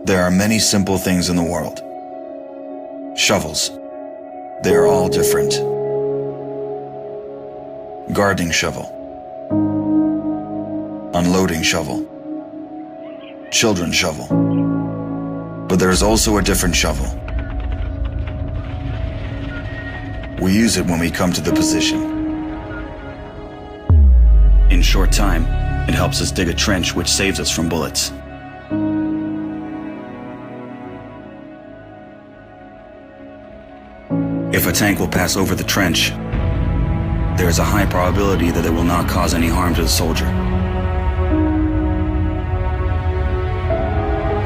There are many simple things in the world. Shovels. They are all different. Gardening shovel. Unloading shovel. Children's shovel. But there is also a different shovel. We use it when we come to the position. In short time, it helps us dig a trench which saves us from bullets. If a tank will pass over the trench, there is a high probability that it will not cause any harm to the soldier.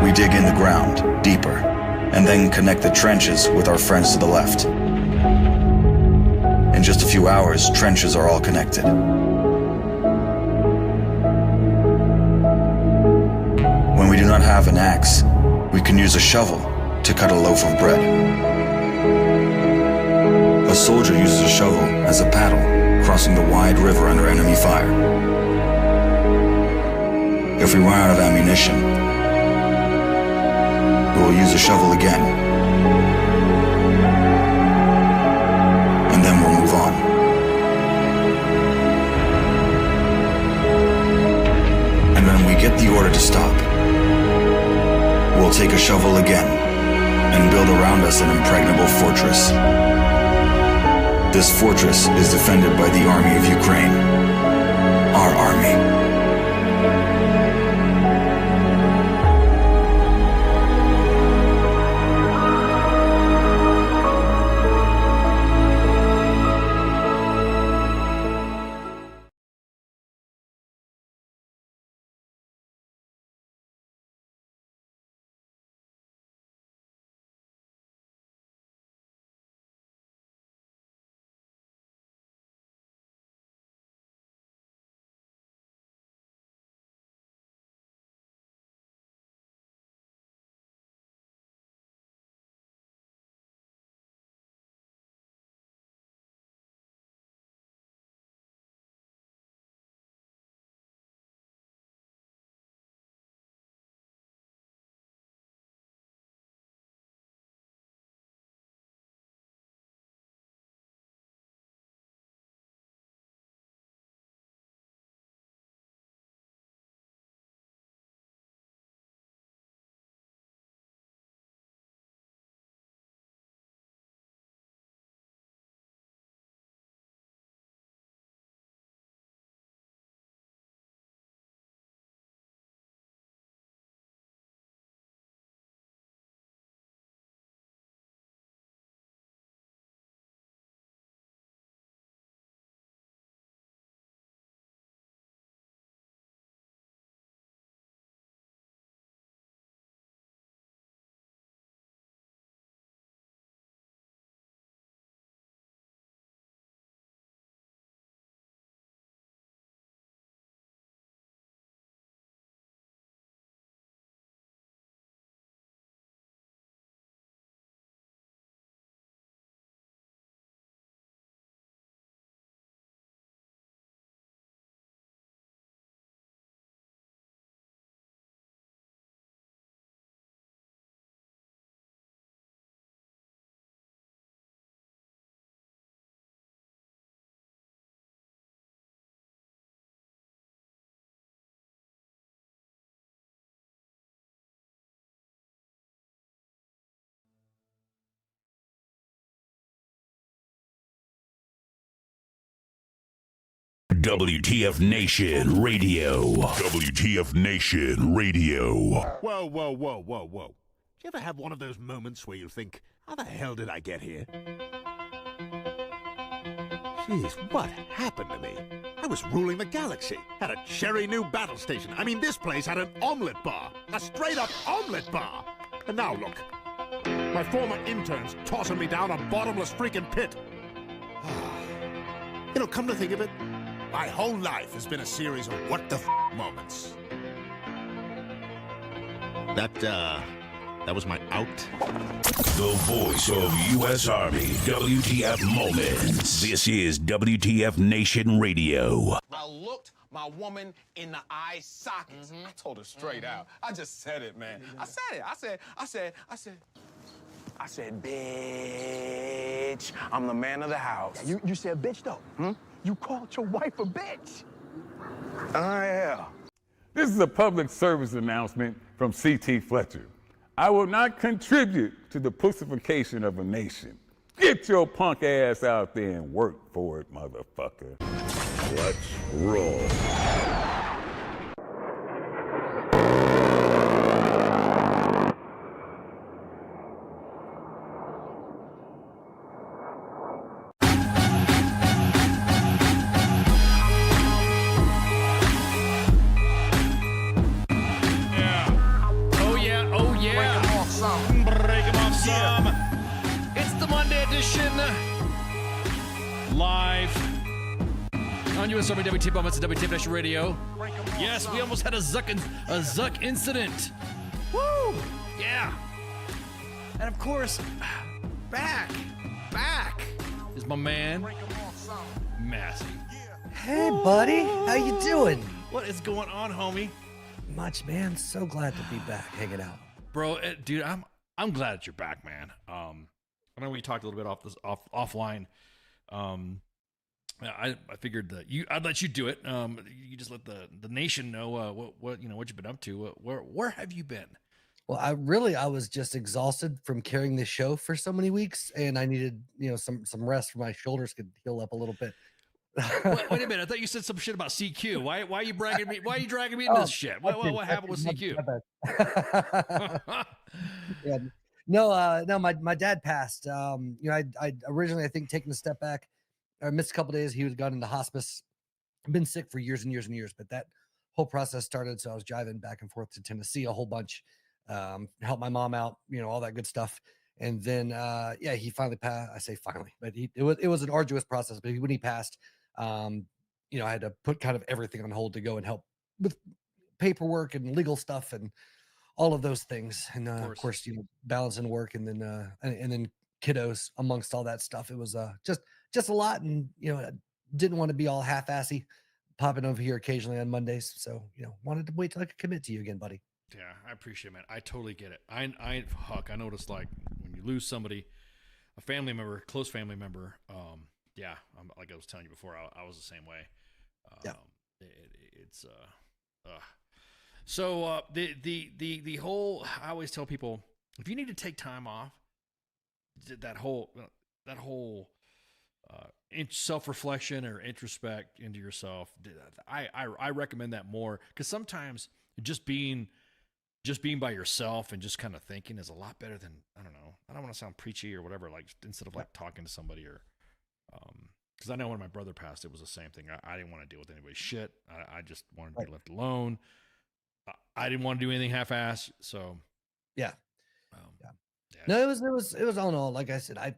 We dig in the ground, deeper, and then connect the trenches with our friends to the left. In just a few hours, trenches are all connected. When we do not have an axe, we can use a shovel to cut a loaf of bread. A soldier uses a shovel as a paddle, crossing the wide river under enemy fire. If we run out of ammunition, we will use a shovel again, and then we'll move on. And when we get the order to stop, we'll take a shovel again and build around us an impregnable fortress. This fortress is defended by the Army of Ukraine, our army. WTF Nation Radio. WTF Nation Radio. Whoa, whoa, whoa, whoa, whoa. Do you ever have one of those moments where you think, how the hell did I get here? Jeez, what happened to me? I was ruling the galaxy. Had a cherry new battle station. I mean, this place had an omelet bar. A straight-up omelet bar. And now look. My former interns tossing me down a bottomless freaking pit. You know, come to think of it, my whole life has been a series of what the moments. That was my out. The voice of U.S. Army, WTF Moments. This is WTF Nation Radio. I looked my woman in the eye sockets. I told her straight out. I just said it, man. I said it. I said, bitch, I'm the man of the house. Yeah, you said bitch, though. You called your wife a bitch. Yeah. This is a public service announcement from C.T. Fletcher. I will not contribute to the pussification of a nation. Get your punk ass out there and work for it, motherfucker. Let's roll. Break 'em off some. It's the Monday edition. Live on US Army WT Moments and WT Nation Radio. Yes, we almost had a Zuck incident. Woo! Yeah. And of course, back is my man, Massey. Hey, buddy. How you doing? What is going on, homie? Much, man. So glad to be back hanging out. Bro, dude, I'm glad that you're back, man. I know we talked a little bit offline. I figured that I'd let you do it. You just let the nation know what you've been up to. Where have you been? Well, I was just exhausted from carrying the show for so many weeks, and I needed some rest for my shoulders could heal up a little bit. Wait a minute! I thought you said some shit about CQ. Why are you bragging me? Why are you dragging me into this shit? What happened with CQ? Yeah, no. My dad passed. I originally I think taking a step back. I missed a couple days. He was gone into hospice. I've been sick for years and years and years, but that whole process started. So I was driving back and forth to Tennessee a whole bunch, help my mom out, all that good stuff. And then, he finally passed. I say finally, but it was an arduous process. But when he passed, I had to put kind of everything on hold to go and help with paperwork and legal stuff and all of those things. And of course, balancing work and then kiddos amongst all that stuff. It was just a lot, and I didn't want to be all half-assy, popping over here occasionally on Mondays. So wanted to wait till I could commit to you again, buddy. Yeah, I appreciate it, man. I totally get it. I noticed like when you lose somebody, a family member, close family member. Like I was telling you before, I was the same way. So the whole, I always tell people, if you need to take time off, that whole self-reflection or introspect into yourself, I recommend that more, because sometimes just being by yourself and just kind of thinking is a lot better than, I don't want to sound preachy or whatever, like instead of like talking to somebody or, because I know when my brother passed, it was the same thing. I didn't want to deal with anybody's shit. I just wanted to be left alone. I didn't want to do anything half-assed. So yeah. No, it was all in all, like I said,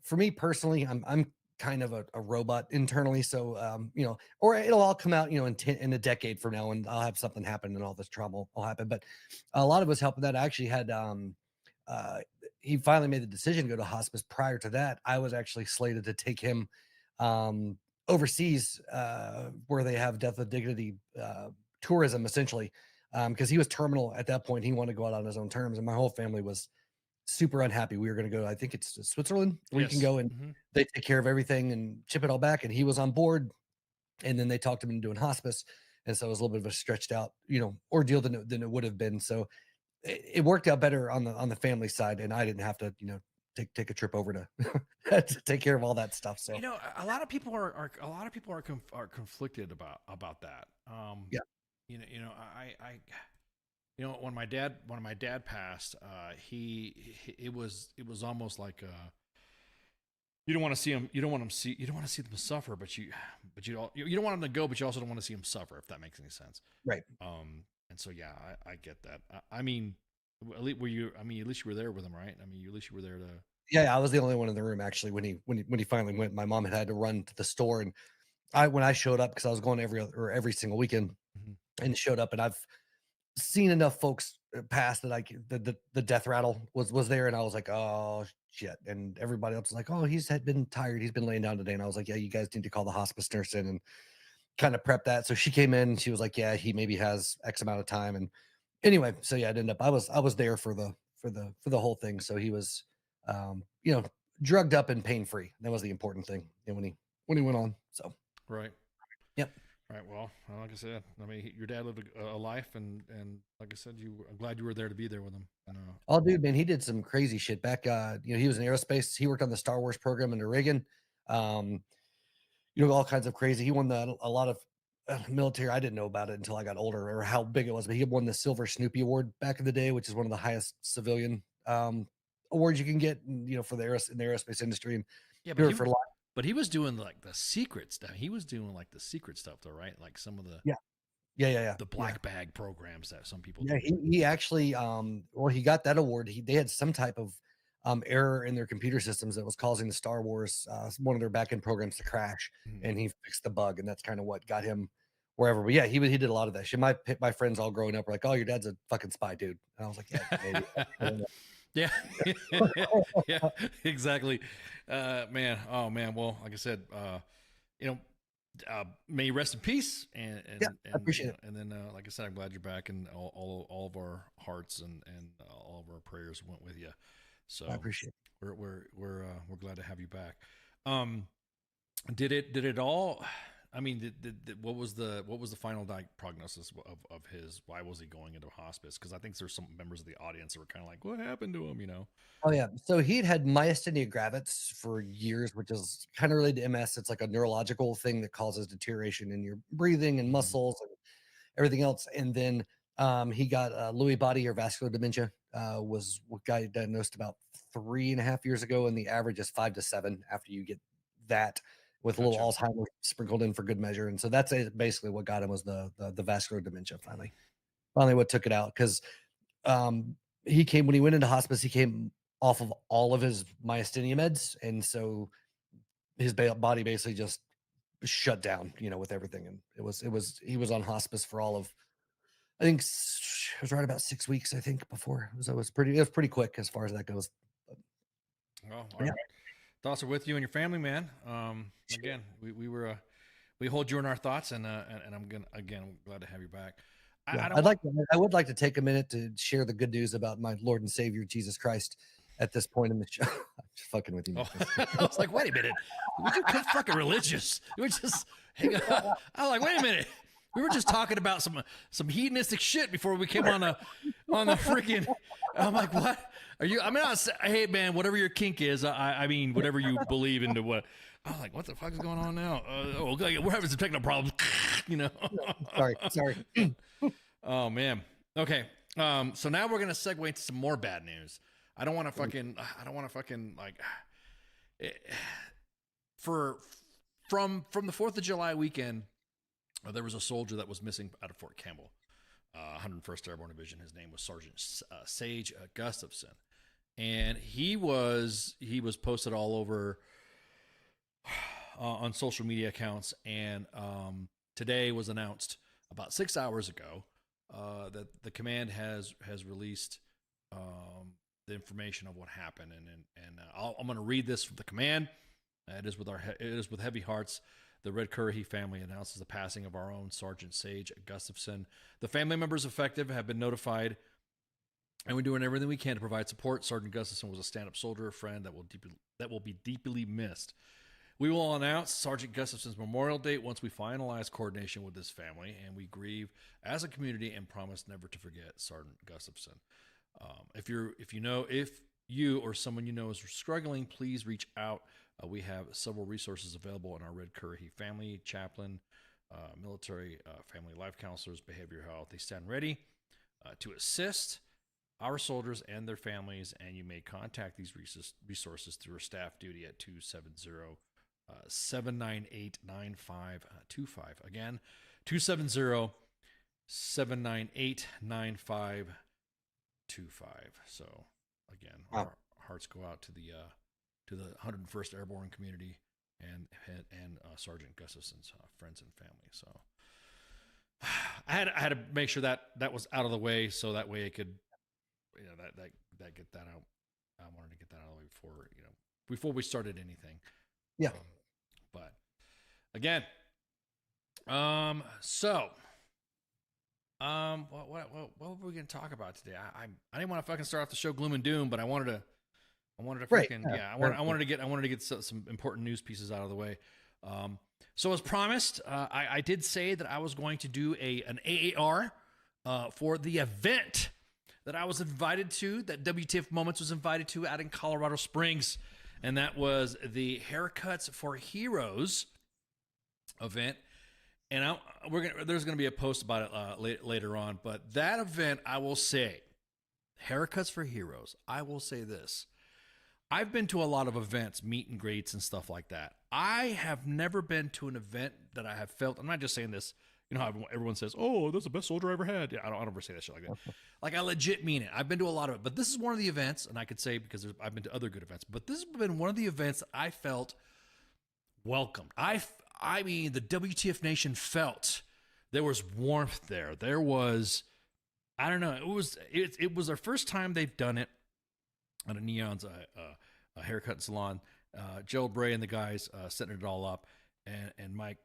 for me personally, I'm kind of a robot internally. So, or it'll all come out, in a decade from now, and I'll have something happen and all this trauma will happen. But a lot of us helping that. I actually had, he finally made the decision to go to hospice. Prior to that, I was actually slated to take him overseas, where they have death with dignity tourism, essentially, because he was terminal at that point. He wanted to go out on his own terms, and my whole family was super unhappy. We were going to go, I think it's Switzerland, where you can go and they take care of everything and ship it all back. And he was on board, and then they talked him into doing hospice. And so it was a little bit of a stretched out, ordeal than it would have been. So it worked out better on the family side. And I didn't have to, take a trip over to, to take care of all that stuff. So, a lot of people are conflicted about that. When my dad passed, it was almost like you don't want to see him. You don't want to see them suffer, but you don't want them to go, but you also don't want to see them suffer, if that makes any sense. Right. And so yeah, I get that. At least you were there with him, right? At least you were there to. Yeah, I was the only one in the room actually when he finally went. My mom had to run to the store, and when I showed up, because I was going every single weekend, and showed up, and I've seen enough folks pass that the death rattle was there, and I was like, oh shit. And everybody else was like, oh, had been tired, he's been laying down today. And I was like, yeah, you guys need to call the hospice nurse in. And kind of prep that. So she came in and she was like, yeah, he maybe has X amount of time. And anyway, so yeah, it ended up, I was there for the whole thing. So he was, you know, drugged up and pain free. That was the important thing. And when he went on, so Right. yep. Right. Well, like I said, I mean, your dad lived a life, and like I said, I'm glad you were there to be there with him. Oh, dude, man, he did some crazy shit back. You know, he was in aerospace. He worked on the Star Wars program under Reagan. Um, you know, all kinds of crazy. He won a lot of military. I didn't know about it until I got older or how big it was, but he won the Silver Snoopy Award back in the day, which is one of the highest civilian awards you can get, you know, for in the aerospace industry. And Yeah, do it for life. but he was doing like the secret stuff. He was doing like the secret stuff, though, right? Like some of the Yeah. the black bag programs that some people Yeah, do. he actually well, he got that award. They had some type of error in their computer systems that was causing the Star Wars one of their backend programs to crash, and he fixed the bug, and that's kind of what got him wherever. But yeah, he did a lot of that shit. My friends all growing up were like, "Oh, your dad's a fucking spy, dude." And I was like, "Yeah, maybe." Yeah, yeah, exactly, man. Oh man. Well, like I said, you know, may you rest in peace, and Yeah, I appreciate it. And then, like I said, I'm glad you're back, and all of our hearts and all of our prayers went with you. So I appreciate it. we're glad to have you back. Did it all? I mean, what was the final prognosis of his? Why was he going into hospice? Because I think there's some members of the audience that were kind of like, "What happened to him?" You know? Oh yeah. So he'd had myasthenia gravis for years, which is kind of related to MS. It's like a neurological thing that causes deterioration in your breathing and muscles and everything else. And then he got Lewy body or vascular dementia. Was what got diagnosed about 3.5 years ago, and the average is 5 to 7 after you get that, with a little Gotcha. Alzheimer's sprinkled in for good measure. And so that's basically what got him, was the vascular dementia. Finally, what took it out, because um, when he went into hospice, he came off of all of his myasthenia meds, and so his body basically just shut down, you know, with everything. And he was on hospice for all of, I think it was right about 6 weeks, I think, before. It was pretty quick as far as that goes. Well, Yeah. our thoughts are with you and your family, man. Again, we hold you in our thoughts, and I'm glad to have you back. Yeah, I would like to take a minute to share the good news about my Lord and Savior Jesus Christ at this point in the show. I'm just fucking with you. Oh, I was like, wait a minute, would you get fucking religious? We just hang on. I was like, wait a minute. We were just talking about some hedonistic shit before we came on the freaking. I'm like, what are you? I mean, hey man, whatever your kink is, I mean, whatever you believe into. What I'm like, what the fuck is going on now? Okay, we're having some technical problems, you know. Sorry. Oh man. Okay. So now we're gonna segue into some more bad news. I don't want to fucking like. From the 4th of July weekend, there was a soldier that was missing out of Fort Campbell, 101st Airborne Division. His name was Sergeant Sage Gustafson, and he was posted all over on social media accounts. And today was announced about 6 hours ago that the command has released the information of what happened. And I'm going to read this from the command. It is with heavy hearts. The Red Currahee family announces the passing of our own Sergeant Sage Gustafson. The family members affected have been notified, and we're doing everything we can to provide support. Sergeant Gustafson was a stand-up soldier, a friend that will be deeply missed. We will announce Sergeant Gustafson's memorial date once we finalize coordination with his family, and we grieve as a community and promise never to forget Sergeant Gustafson. If you or someone you know is struggling, please reach out. We have several resources available in our Red Currahee family chaplain, military, family life counselors, behavioral health. They stand ready to assist our soldiers and their families, and you may contact these resources through our staff duty at 270-798-9525. Again, 270-798-9525. So again, our hearts go out to the 101st Airborne community and Sergeant Gustafson's friends and family. So I had to make sure that was out of the way, so that way it could, you know, that get that out. I wanted to get that out of the way before we started anything. Yeah. But again, So, what were we gonna talk about today? I didn't want to fucking start off the show gloom and doom, but I wanted to Right, fucking yeah, I wanted to get some important news pieces out of the way. So as promised, I did say that I was going to do an AAR for the event that I was invited to, that WTF Moments was invited to out in Colorado Springs, and that was the Haircuts for Heroes event. And there's going to be a post about it later on, but that event, I will say, Haircuts for Heroes, I will say this. I've been to a lot of events, meet and greets and stuff like that. I have never been to an event that I have felt, I'm not just saying this, you know how everyone says, oh, that's the best soldier I ever had. Yeah, I don't ever say that shit like that. Like, I legit mean it. I've been to a lot of it, but this is one of the events, and I could say because I've been to other good events, but this has been one of the events that I felt welcomed. I mean, the WTF Nation felt there was warmth there. There was, I don't know, it was their first time they've done it at a Neon's a haircut salon. Joe Bray and the guys setting it all up, and Mike,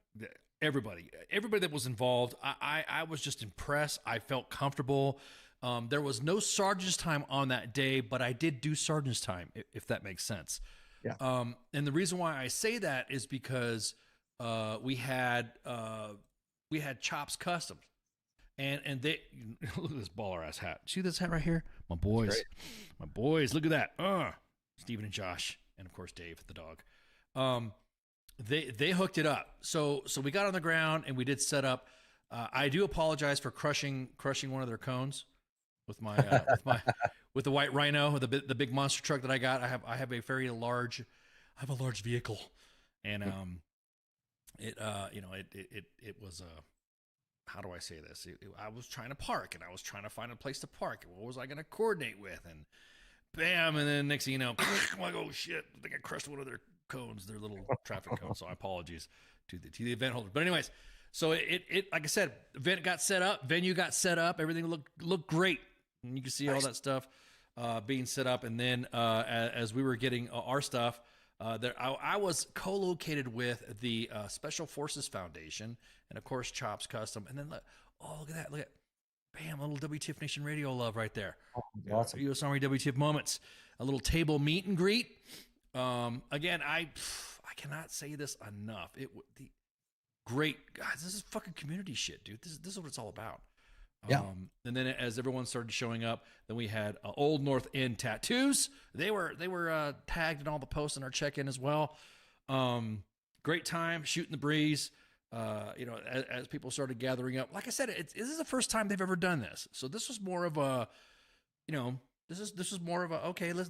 everybody that was involved. I was just impressed. I felt comfortable. There was no sergeant's time on that day, but I did do sergeant's time, if that makes sense. Yeah. And the reason why I say that is because we had Chops Customs, and they look at this baller ass hat. See this hat right here, my boys, Look at that. Steven and Josh, and of course Dave the dog. They hooked it up. So we got on the ground and we did set up. I do apologize for crushing one of their cones with my with the white Rhino, the big monster truck that I got. I have a large vehicle, and it was how do I say this? I was trying to park, and I was trying to find a place to park. What was I going to coordinate with? And bam, and then next thing you know, I'm like, oh shit, I think I crushed one of their cones, their little traffic cones. So I apologies to the event holder. But anyways, so it like I said, event got set up, venue got set up, everything looked great. And you can see all that stuff being set up. And then as we were getting our stuff, I was co-located with the Special Forces Foundation and of course Chops Custom. And then look at that, look at, bam, a little WTF Nation radio love right there. Awesome. U.S. Army WTF Moments, a little table meet and greet. Again, I cannot say this enough. Great guys. This is fucking community shit, dude. This is what it's all about. Yeah. And then as everyone started showing up, then we had Old North End Tattoos. They were tagged in all the posts in our check-in as well. Great time shooting the breeze. As people started gathering up, like I said, this is the first time they've ever done this. So this was more of a, this is more of a, okay, let's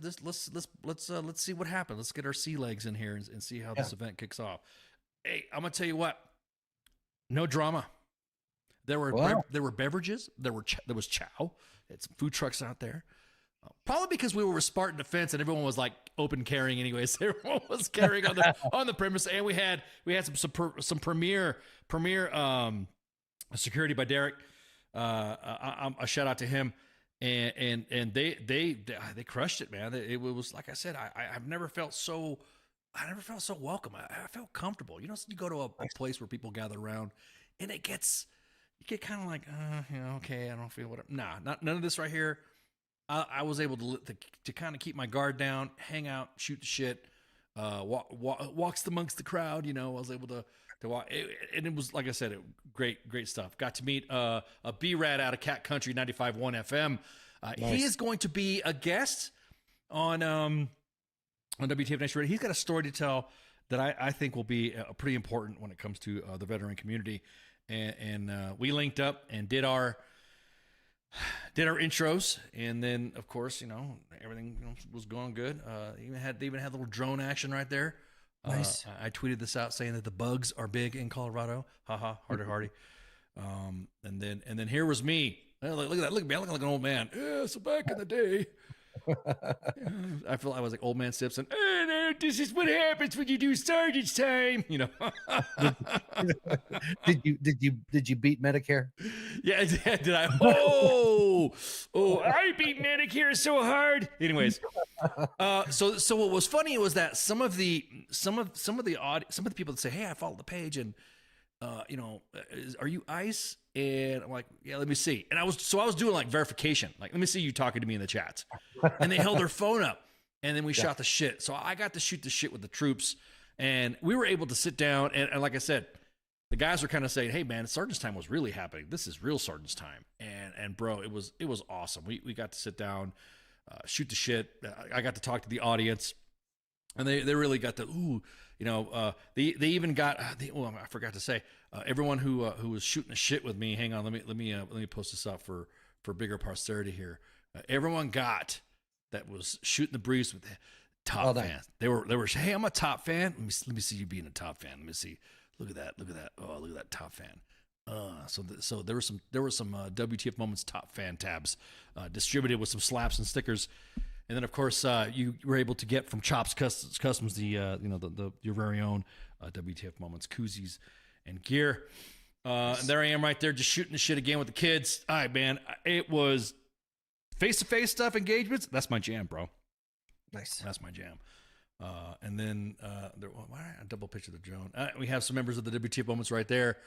see what happens. Let's get our sea legs in here and see how this event kicks off. Hey, I'm gonna tell you what, no drama. There were beverages. There was chow. Had some food trucks out there. Probably because we were Spartan Defense and everyone was like open carrying anyways. Everyone was carrying on the premise, and we had some premier security by Derek. A shout out to him, and they crushed it, man. It was like I said, I've never felt so welcome. I felt comfortable. You go to a place where people gather around, and you get kind of like, okay, I don't feel whatever. Nah, none of this right here. I was able to kind of keep my guard down, hang out, shoot the shit, walks amongst the crowd. I was able to walk, and it was, like I said, great stuff. Got to meet a B-Rad out of Cat Country 95.1 FM. Nice. He is going to be a guest on WTF Nation Radio. He's got a story to tell that I think will be pretty important when it comes to the veteran community. And we linked up and did our intros, and then of course everything was going good. They even had a little drone action right there. Nice. I tweeted this out saying that the bugs are big in Colorado. Haha, hardy. And then here was me. Look at that. Look at me. I look like an old man. Yeah, so back in the day. I feel I was like old man Simpson. Oh, no, this is what happens when you do sergeant's time. Did you beat Medicare? Yeah, did I? Oh, I beat Medicare so hard. Anyways, so what was funny was that some of the people that say, hey, I followed the page, and are you ICE? And I'm like, yeah, let me see. And I was doing like verification. Like, let me see you talking to me in the chats. And they held their phone up, and then we shot the shit. So I got to shoot the shit with the troops, and we were able to sit down. And like I said, the guys were kind of saying, hey man, Sergeant's time was really happening. This is real Sergeant's time. And bro, it was awesome. We got to sit down, shoot the shit. I got to talk to the audience, and they really got to, they even got, I forgot to say, everyone who was shooting the shit with me. Hang on, let me post this up for bigger posterity here. Everyone that was shooting the breeze with the top fans. They were, hey, I'm a top fan. Let me see you being a top fan. Let me see. Look at that. Oh, look at that top fan. So there were some WTF Moments top fan tabs distributed with some slaps and stickers. And then, of course, you were able to get from Chops Customs the your very own WTF Moments koozies and gear. And there I am right there just shooting the shit again with the kids. All right, man. It was face-to-face stuff, engagements. That's my jam, bro. Nice. That's my jam. And then why did I double picture the drone? We have some members of the WTF Moments right there.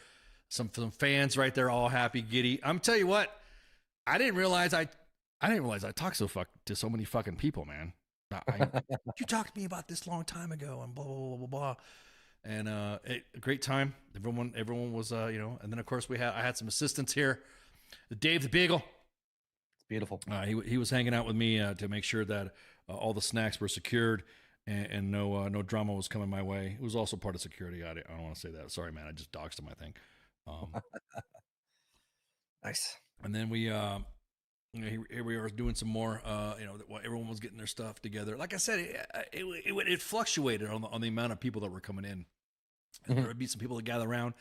Some fans right there, all happy, giddy. I'm tell you what, I didn't realize I talked to so many fucking people, man. You talked to me about this long time ago, and blah blah blah blah blah. And a great time. Everyone was And then of course I had some assistants here. Dave the Beagle. It's beautiful. He was hanging out with me to make sure that all the snacks were secured. And no drama was coming my way. It was also part of security. I don't want to say that. Sorry, man. I just doxed him, I think. Nice. And then we, here we are doing some more. Everyone was getting their stuff together. Like I said, it fluctuated on the amount of people that were coming in. And there would be some people that gather around,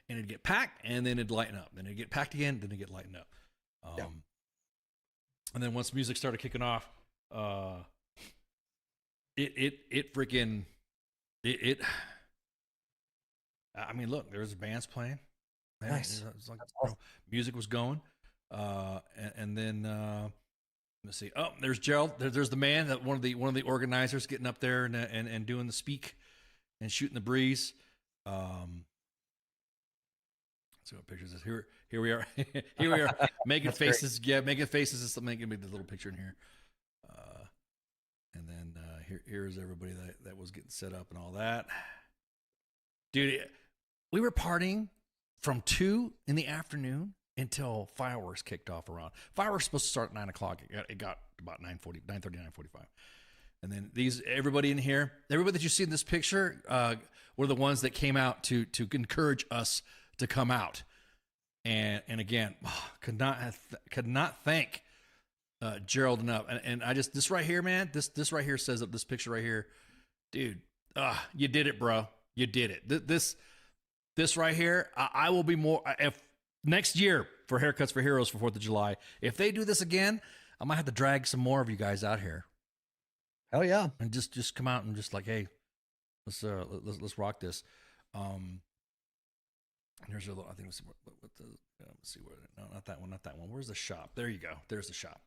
and it'd get packed, and then it'd lighten up. Then it'd get packed again, then it'd get lightened up. And then once music started kicking off, I mean, look, there's bands playing. Man, Nice. It was like, music was going. And then let's see. Oh, there's Gerald. There's the man, that one of the organizers, getting up there and doing the speak and shooting the breeze. Let's see what pictures is here. Here we are. Here we are making faces. Great. Yeah, making faces is something. Give me the little picture in here. And then here's everybody that was getting set up and all that. Dude, we were partying from 2 in the afternoon until fireworks kicked off around. Fireworks supposed to start at 9 o'clock. It got about 9:30, 9:45. And then everybody in here, everybody that you see in this picture, were the ones that came out to encourage us to come out. And again, could not thank Gerald enough. And I just, this right here, man, this right here says that this picture right here, dude, you did it, bro. You did it. This right here, I will be more, if next year for Haircuts for Heroes for 4th of July, if they do this again, I might have to drag some more of you guys out here. Hell yeah. And just come out and just like, hey, let's rock this. Here's a little, I think let's see what, no, not that one. Where's the shop? There you go. There's the shop.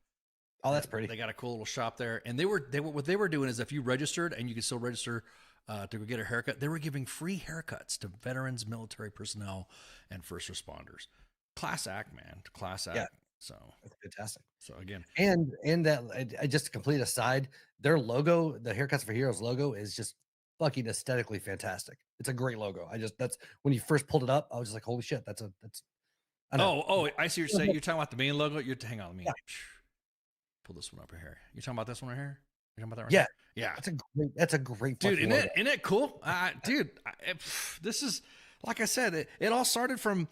Oh, that's pretty. They got a cool little shop there. And what they were doing is, if you registered, and you can still register to go get a haircut, they were giving free haircuts to veterans, military personnel, and first responders. Class act, man. Class act. Yeah. So that's fantastic. So again, and that, just to complete aside, their logo, the Haircuts for Heroes logo, is just fucking aesthetically fantastic. It's a great logo. That's when you first pulled it up, I was just like, holy shit, that's. I see what you're saying. You're talking about the main logo. Hang on, let me pull this one up here. You're talking about this one right here? You're talking about that right Yeah. That's a great dude, isn't it cool? Dude, this is, like I said, it all started from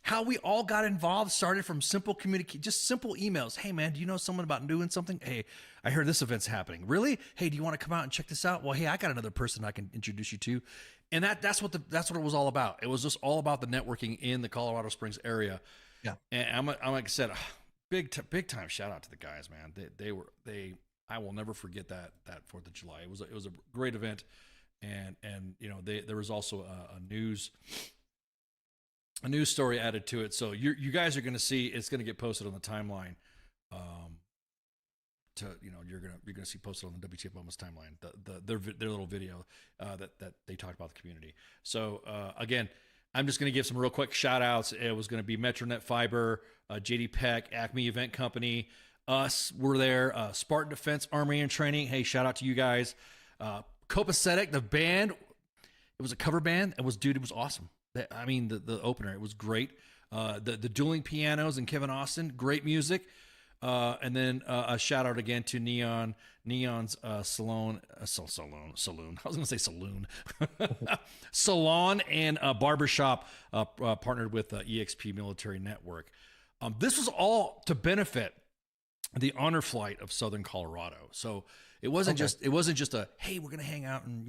how we all got involved. Started from simple communication, just simple emails. Hey man, do you know someone about doing something? Hey, I heard this event's happening. Really? Hey, do you want to come out and check this out? Well, hey, I got another person I can introduce you to. And that's what it was all about. It was just all about the networking in the Colorado Springs area. Yeah. And I'm like I said, big time shout out to the guys, man. I will never forget that 4th of July. It was a great event. And there was also a news story added to it. So you guys are going to see, it's going to get posted on the timeline. You're going to see posted on the WTF Moments timeline, their little video that they talked about the community. So again, I'm just going to give some real quick shout outs. It was going to be Metronet Fiber, JD Peck, Acme Event Company. Us were there. Spartan Defense Army and Training. Hey, shout out to you guys. Copacetic, the band. It was a cover band. It was awesome. I mean, the opener, it was great. The dueling pianos and Kevin Austin, great music. And then a shout out again to Neon's Salon. I was going to say saloon. Salon and Barbershop partnered with EXP Military Network. This was all to benefit the honor flight of Southern Colorado. So it wasn't just a, hey, we're going to hang out and,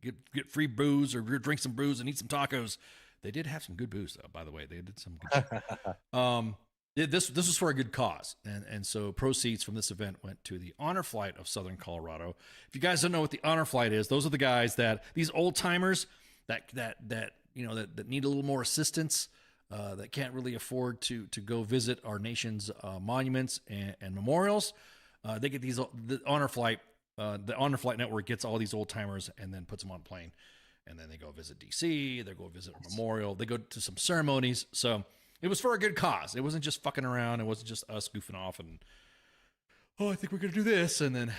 get free booze or drink some booze and eat some tacos. They did have some good booze though, by the way. They did some good This was for a good cause, and so proceeds from this event went to the honor flight of Southern Colorado. If you guys don't know what the honor flight is, those are the guys these old timers that need a little more assistance, that can't really afford to go visit our nation's monuments and memorials. They get the honor flight. The honor flight network gets all these old timers and then puts them on a plane, and then they go visit DC. They go visit a memorial. They go to some ceremonies. So. It was for a good cause. It wasn't just fucking around. It wasn't just us goofing off and, I think we're going to do this. And then,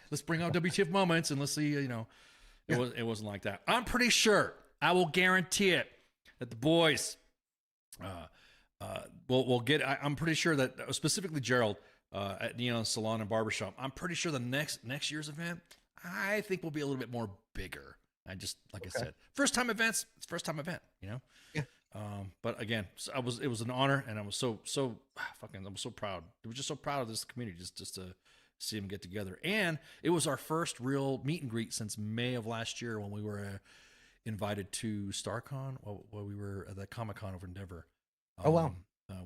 let's bring out WTF moments and let's see, it wasn't like that. I'm pretty sure, I will guarantee it, that the boys will get, I'm pretty sure that specifically Gerald at Neon Salon and Barbershop, I'm pretty sure the next year's event, I think will be a little bit more bigger. I said, first time event, Yeah. But again, it was an honor, and I was so proud. I was just so proud of this community, just to see them get together. And it was our first real meet and greet since May of last year when we were invited to StarCon, while we were at the Comic-Con over in Denver. Oh wow!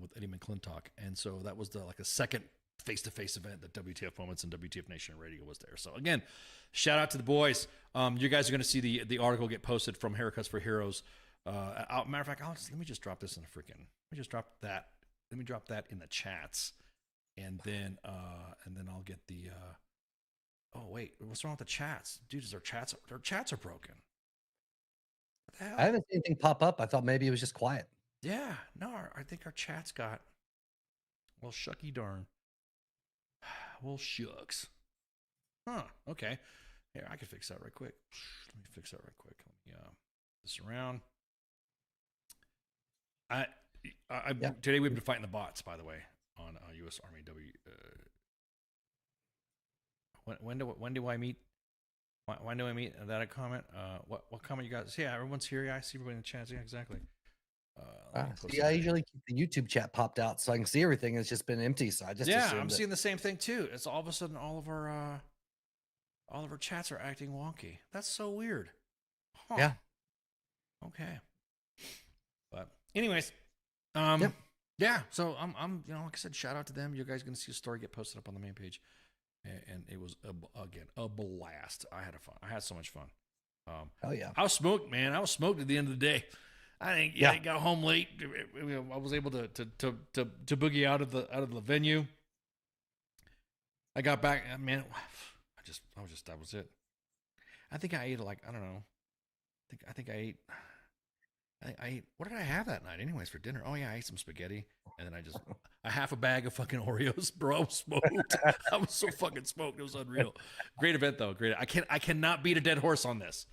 With Eddie McClintock, and so that was the second face-to-face event that WTF Moments and WTF Nation Radio was there. So again, shout out to the boys. You guys are going to see the article get posted from Haircuts for Heroes. Matter of fact, let me just drop this in the freaking. Let me drop that in the chats, and then I'll get the. Oh wait, what's wrong with the chats, dude? Their chats are broken. What the hell? I haven't seen anything pop up. I thought maybe it was just quiet. Yeah, no, I think our chats got. Well, shucky darn. Well, shucks. Huh? Okay. Here, I can fix that right quick. Let me fix that right quick. Let me this around. Today we've been fighting the bots, by the way, on U.S. Army W. When do I meet? When do I meet? That a comment? What comment you guys? Yeah, everyone's here. Yeah, I see everybody in the chat. Yeah, exactly. I usually keep the YouTube chat popped out so I can see everything. It's just been empty, so I just I'm seeing the same thing too. It's all of a sudden all of our chats are acting wonky. That's so weird. Huh. Yeah. Okay. But anyways, yeah. So I'm like I said, shout out to them. You guys are gonna see a story get posted up on the main page, and it was a blast. I had so much fun. Oh yeah. I was smoked, man. I was smoked at the end of the day. I got home late. I was able to boogie out of the venue. I got back, man. That was it. I think I ate I don't know. I think I ate. I ate. What did I have that night, anyways, for dinner? Oh yeah, I ate some spaghetti, and then I just a half a bag of fucking Oreos, bro. I was smoked. I was so fucking smoked. It was unreal. Great event though. Great. I cannot beat a dead horse on this.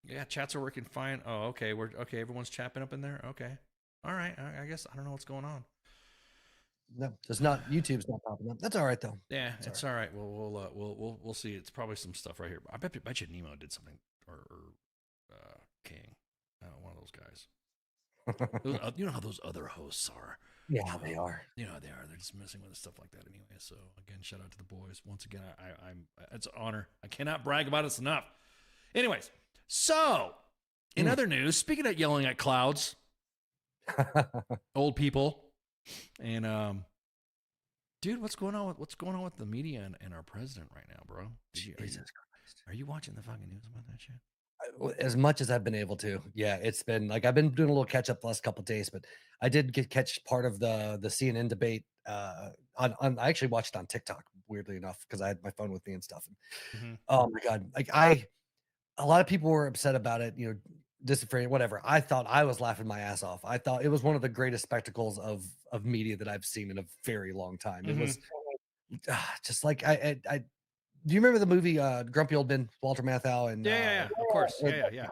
Yeah, chats are working fine. Oh, okay. Everyone's chapping up in there. Okay. All right. I guess I don't know what's going on. No, it's not. YouTube's not popping up. That's all right though. Yeah, it's all right. We'll see. It's probably some stuff right here. I bet you Nemo did something or King, one of those guys. You know how those other hosts are. Yeah, they are. You know how they are. They're just messing with stuff like that anyway. So again, shout out to the boys. Once again, it's an honor. I cannot brag about it enough. Anyways, so in other news, speaking of yelling at clouds, old people, and dude, what's going on with the media and our president right now, bro? Are you watching the fucking news about that shit? As much as I've been able to. Yeah, it's been like I've been doing a little catch up the last couple of days, but I did catch part of the CNN debate. I actually watched it on TikTok, weirdly enough, because I had my phone with me and stuff. And, oh my god, like a lot of people were upset about it. You know, disenfranchised, whatever. I thought I was laughing my ass off. I thought it was one of the greatest spectacles of media that I've seen in a very long time. It was just like I do you remember the movie Grumpy Old Men, Walter Matthau and Yeah, of course. Yeah.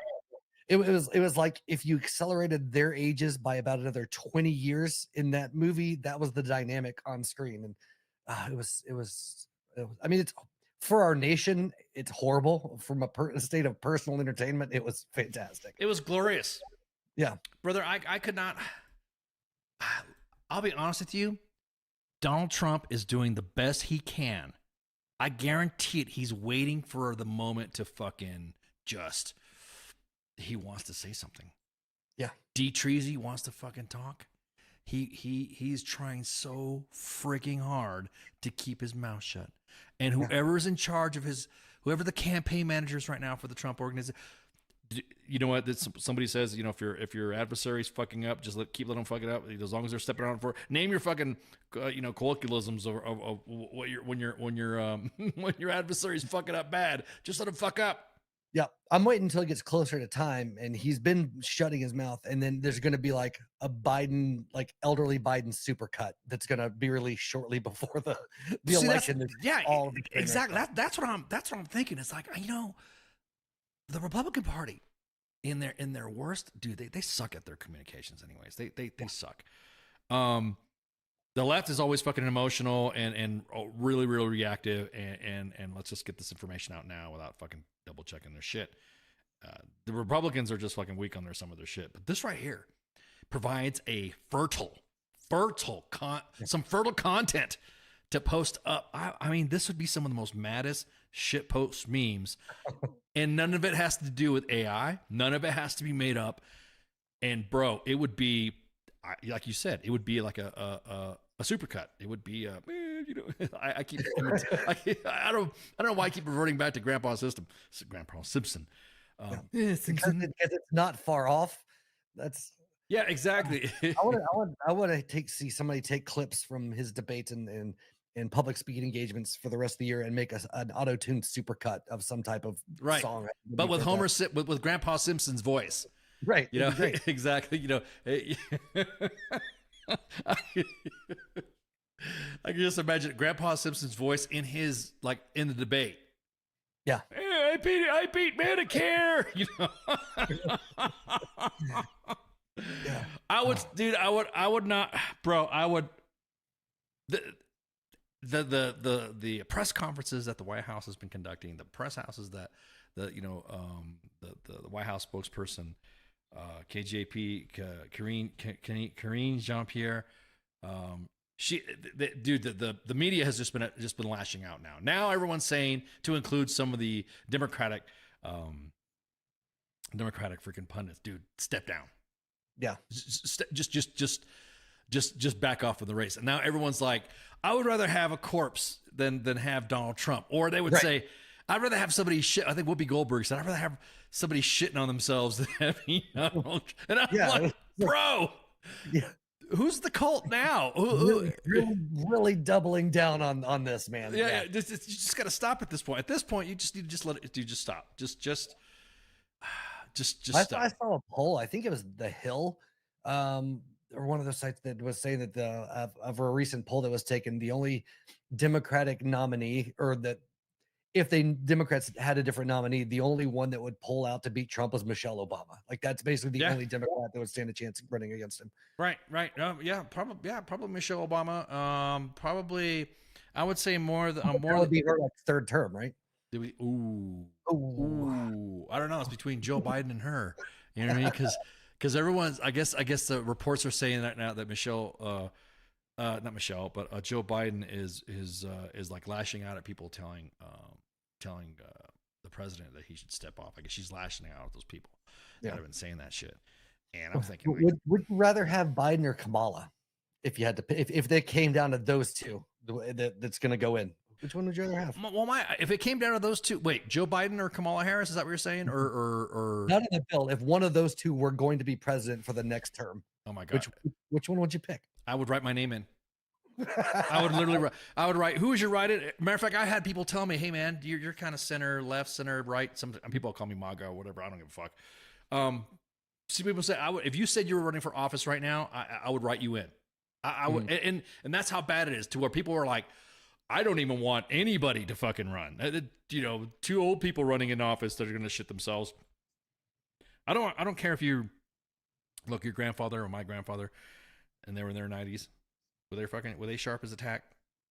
It was like if you accelerated their ages by about another 20 years in that movie, that was the dynamic on screen. And it was I mean, it's for our nation, it's horrible. From a state of personal entertainment, it was fantastic. It was glorious. Yeah. Brother, I could not. I'll be honest with you. Donald Trump is doing the best he can. I guarantee it. He's waiting for the moment to fucking just. He wants to say something. Yeah. D. Treasy wants to fucking talk. He's trying so freaking hard to keep his mouth shut. And whoever's in charge of whoever the campaign manager is right now for the Trump organization, you know what? Somebody says, you know, if your adversary's fucking up, just keep letting them fuck it up. As long as they're stepping around for name your fucking, colloquialisms of what when your adversary's fucking up bad, just let him fuck up. Yeah, I'm waiting until it gets closer to time, and he's been shutting his mouth, and then there's going to be like a Biden, like elderly Biden supercut that's going to be released shortly before the election. Exactly. That's what I'm thinking. It's like, the Republican Party in their worst, dude, they suck at their communications anyways. They suck. The left is always fucking emotional and really, really reactive. And let's just get this information out now without fucking double checking their shit. The Republicans are just fucking weak on some of their shit. But this right here provides a fertile content to post up. I mean, this would be some of the most maddest shit post memes. And none of it has to do with AI. None of it has to be made up. And bro, it would be, like you said, it would be like a supercut. It would be I don't know why I keep reverting back to Grandpa Simpson. Because it's not far off. That's exactly. I want to see somebody take clips from his debates and public speaking engagements for the rest of the year and make an auto-tuned supercut of some type of song. But with with Grandpa Simpson's voice. Right. Exactly. I can just imagine Grandpa Simpson's voice in in the debate. Yeah. Hey, I beat Medicare. Yeah. I would not, bro. I would. The press conferences that the White House has been conducting, the press houses that the White House spokesperson, KJP, Karine Jean-Pierre, the media has just been lashing out now. Now everyone's saying to include some of the Democratic freaking pundits, dude, step down. Yeah. Just back off of the race. And now everyone's like, I would rather have a corpse than have Donald Trump. Or they would say, I'd rather have somebody shit. I think Whoopi Goldberg said, I'd rather have somebody shitting on themselves than having Donald. And I'm like, bro, who's the cult now? Really doubling down on this, man. You just got to stop at this point. At this point, you just need to just let it. Dude, just stop. Just stop. I saw a poll. I think it was The Hill, or one of those sites that was saying that of a recent poll that was taken, the only Democratic nominee, or that if Democrats had a different nominee, the only one that would pull out to beat Trump was Michelle Obama. Like that's basically the only Democrat that would stand a chance running against him. Right. Probably Michelle Obama. Probably, I would say more would be her third term, right? Ooh. I don't know. It's between Joe Biden and her. You know what I mean? Because everyone's, I guess the reports are saying that now that Michelle, not Michelle, but Joe Biden is like lashing out at people telling the president that he should step off. I guess she's lashing out at those people that have been saying that shit. And I'm thinking, would you rather have Biden or Kamala if you had to, if they came down to those two that's going to go in? Which one would you rather have? Well, if it came down to those two, wait, Joe Biden or Kamala Harris? Is that what you're saying? Or not in the bill. If one of those two were going to be president for the next term, oh my god, which one would you pick? I would write my name in. I would literally write, who is your right? Matter of fact, I had people tell me, hey man, you're kind of center, left, center, right. Some people call me MAGA or whatever. I don't give a fuck. See people say, if you said you were running for office right now, I would write you in. I would, and that's how bad it is, to where people are like, I don't even want anybody to fucking run. You know, 2 old people running in office that are going to shit themselves. I don't care if you look, your grandfather or my grandfather, and they were in their 90s. Were they sharp as a tack?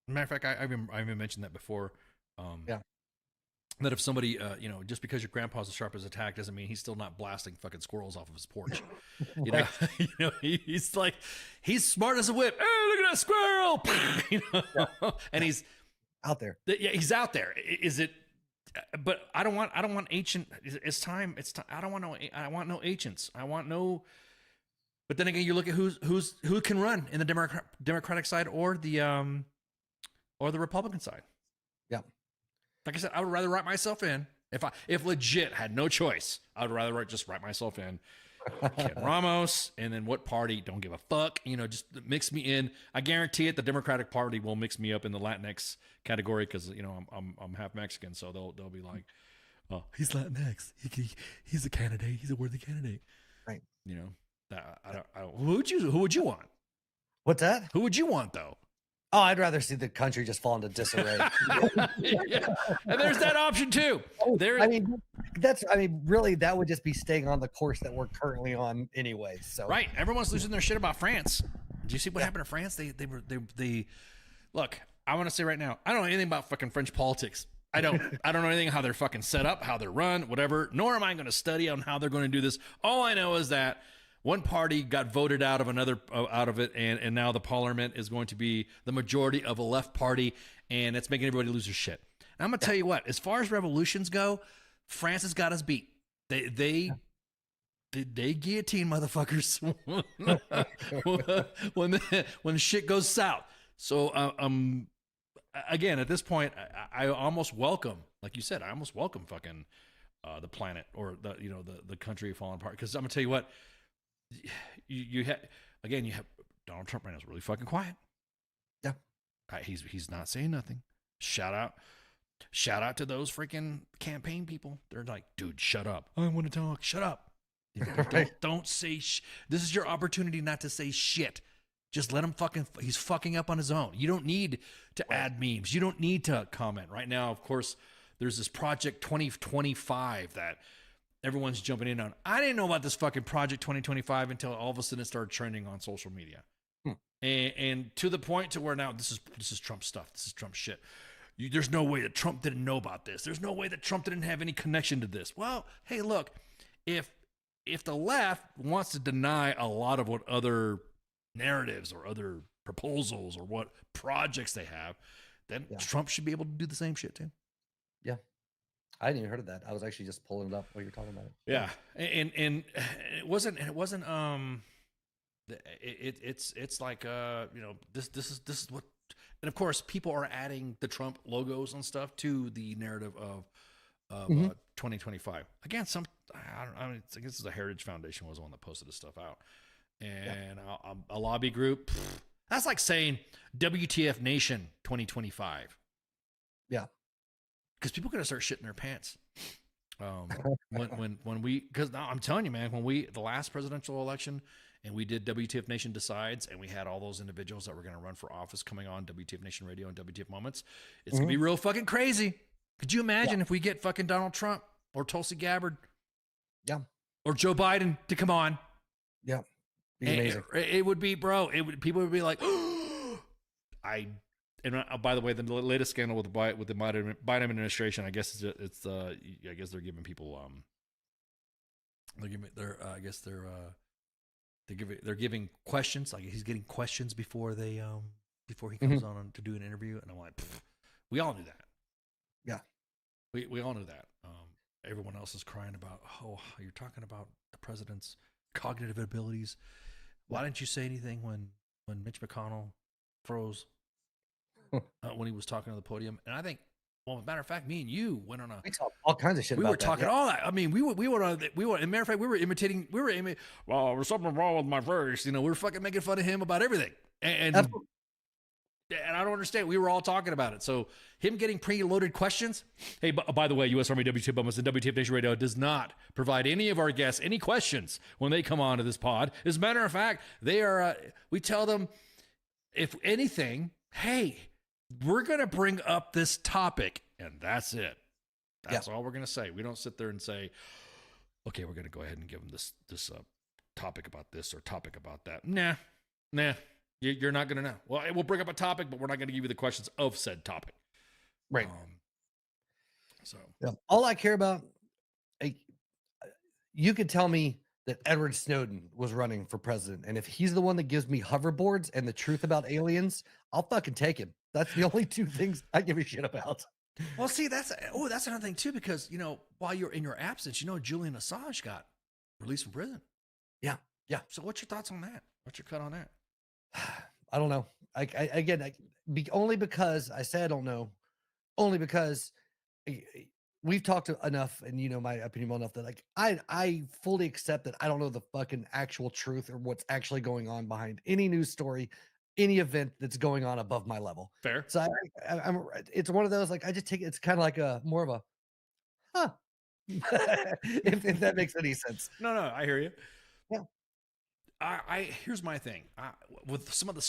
Matter of fact, I even mentioned that before. Yeah. That if somebody, you know, just because your grandpa's as sharp as a tack doesn't mean he's still not blasting fucking squirrels off of his porch. You know, he's like, he's smart as a whip. Hey, look at that squirrel! You know, and he's out there. Yeah, he's out there. Is it? But I don't want ancient. It's time. I don't want no. I want no ancients. I want no. But then again, you look at who can run in the Democratic side or the Republican side. Yeah. Like I said, I would rather write myself in. If legit had no choice, I would rather just write myself in. Ken Ramos, and then what party? Don't give a fuck. You know, just mix me in. I guarantee it. The Democratic Party will mix me up in the Latinx category because, you know, I'm half Mexican, so they'll be like, oh, he's Latinx. He's a candidate. He's a worthy candidate. Right. You know, who would you want? What's that? Who would you want though? Oh, I'd rather see the country just fall into disarray. Yeah. And there's that option too. Really, that would just be staying on the course that we're currently on anyway. So right, everyone's losing their shit about France. Do you see what happened to France? They look. I want to say right now, I don't know anything about fucking French politics. I don't know anything how they're fucking set up, how they're run, whatever. Nor am I going to study on how they're going to do this. All I know is that one party got voted out of another out of it, and now the parliament is going to be the majority of a left party, and it's making everybody lose their shit. And I'm gonna tell you what, as far as revolutions go, France has got us beat. They guillotine motherfuckers when shit goes south. So again, at this point, I almost welcome, like you said, I almost welcome fucking the planet or the country falling apart, because I'm gonna tell you what. You have Donald Trump right now is really fucking quiet. Yeah, he's not saying nothing. Shout out to those freaking campaign people. They're like, dude, shut up. I want to talk. Shut up. Don't say. This is your opportunity not to say shit. Just let him he's fucking up on his own. You don't need to add memes. You don't need to comment right now. Of course, there's this Project 2025 that everyone's jumping in on. I didn't know about this fucking Project 2025 until all of a sudden it started trending on social media. And to the point to where now this is Trump stuff. This is Trump shit. There's no way that Trump didn't know about this. There's no way that Trump didn't have any connection to this. Well, hey, look, if the left wants to deny a lot of what other narratives or other proposals or what projects they have, then Trump should be able to do the same shit too. Yeah. I hadn't even heard of that. I was actually just pulling it up while you're talking about it. Yeah, and it wasn't. It's like this is what, and of course people are adding the Trump logos and stuff to the narrative of 2025. Again, I guess it's the Heritage Foundation was the one that posted this stuff out, and a lobby group. That's like saying WTF Nation 2025. Yeah. Because people are gonna start shitting their pants. When we, because now I'm telling you, man, the last presidential election, and we did WTF Nation Decides, and we had all those individuals that were gonna run for office coming on WTF Nation Radio and WTF Moments, it's gonna be real fucking crazy. Could you imagine if we get fucking Donald Trump or Tulsi Gabbard, or Joe Biden to come on? Yeah, amazing. It would be, bro. People would be like, And by the way, the latest scandal with the Biden administration, I guess I guess they're giving people they're giving questions, like he's getting questions before he comes on to do an interview, and I'm like, we all knew that. Yeah, we all knew that. Everyone else is crying about, oh, you're talking about the president's cognitive abilities. Why didn't you say anything when Mitch McConnell froze? When he was talking on the podium, and I think, well, as a matter of fact, me and you went on we talked all kinds of shit. We about were talking all that. I mean, we went on. As a matter of fact, we were imitating. Well, there's something wrong with my verse. We were fucking making fun of him about everything. And And I don't understand. We were all talking about it. So him getting preloaded questions. Hey, by the way, U.S. Army WTF Moments and WTF Nation Radio does not provide any of our guests any questions when they come on to this pod. As a matter of fact, they are. We tell them, if anything, hey, we're going to bring up this topic, and that's it. That's all we're going to say. We don't sit there and say, okay, we're going to go ahead and give them this topic about this or topic about that. Nah. You're not going to know. Well, we'll bring up a topic, but we're not going to give you the questions of said topic. Right. So all I care about, you could tell me that Edward Snowden was running for president, and if he's the one that gives me hoverboards and the truth about aliens, I'll fucking take him. That's the only two things I give a shit about. Well, see, that's another thing too, because while you're in your absence, Julian Assange got released from prison. Yeah. So what's your thoughts on that? What's your cut on that? I don't know. Only because I say I don't know. Only because we've talked enough, and my opinion well enough that I fully accept that I don't know the fucking actual truth or what's actually going on behind any news story, any event that's going on above my level. Fair. So it's one of those, I just take it. It's kind of like more of a, huh, if that makes any sense. No, I hear you. Yeah. Here's my thing. With some of the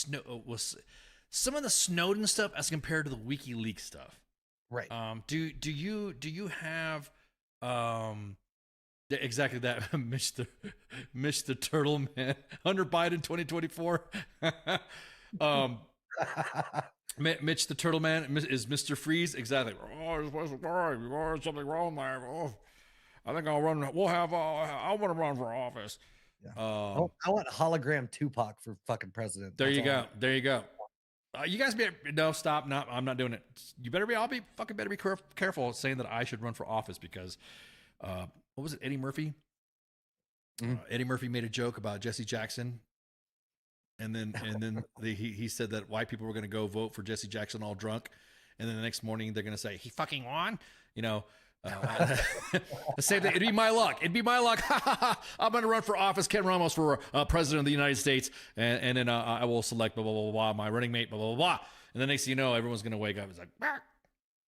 Snowden stuff as compared to the WikiLeaks stuff. Right. Do you have exactly that Mr. Turtle Man, Hunter Biden 2024? Mitch the Turtle Man is Mr. Freeze. Exactly. Something wrong there. I think I'll run. I want to run for office. Yeah. I want hologram Tupac for fucking president. There you go. You guys stop. No, I'm not doing it. You better be. Better be careful saying that I should run for office because, what was it? Eddie Murphy. Eddie Murphy made a joke about Jesse Jackson, and then he said that white people were going to go vote for Jesse Jackson all drunk, and then the next morning they're going to say he fucking won. Same thing. It'd be my luck. I'm going to run for office, Ken Ramos, for president of the United States, and then I will select blah, blah, blah, blah, my running mate, blah, blah, blah. And then next thing you know, everyone's going to wake up. It's like,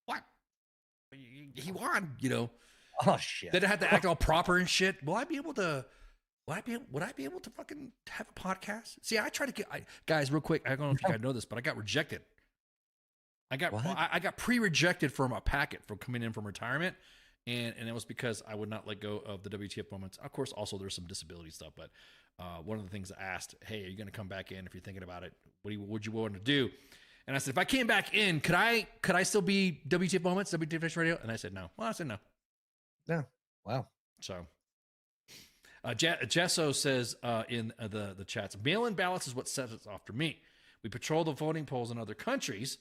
what? He won, Oh, shit. Then I had to act all proper and shit. Would I be able to fucking have a podcast? See, I try to get, guys, real quick, I don't know if you guys know this, but I got rejected. I got pre-rejected from a packet from coming in from retirement, and it was because I would not let go of the WTF moments. Of course, also there's some disability stuff, but one of the things I asked, hey, are you going to come back in if you're thinking about it? What would you want to do? And I said, if I came back in, could I still be WTF moments, WTF Nation Radio? And I said no. Well, I said no. Yeah. Wow. So. Jesso says in the chats, mail-in ballots is what sets us off for me. We patrol the voting polls in other countries.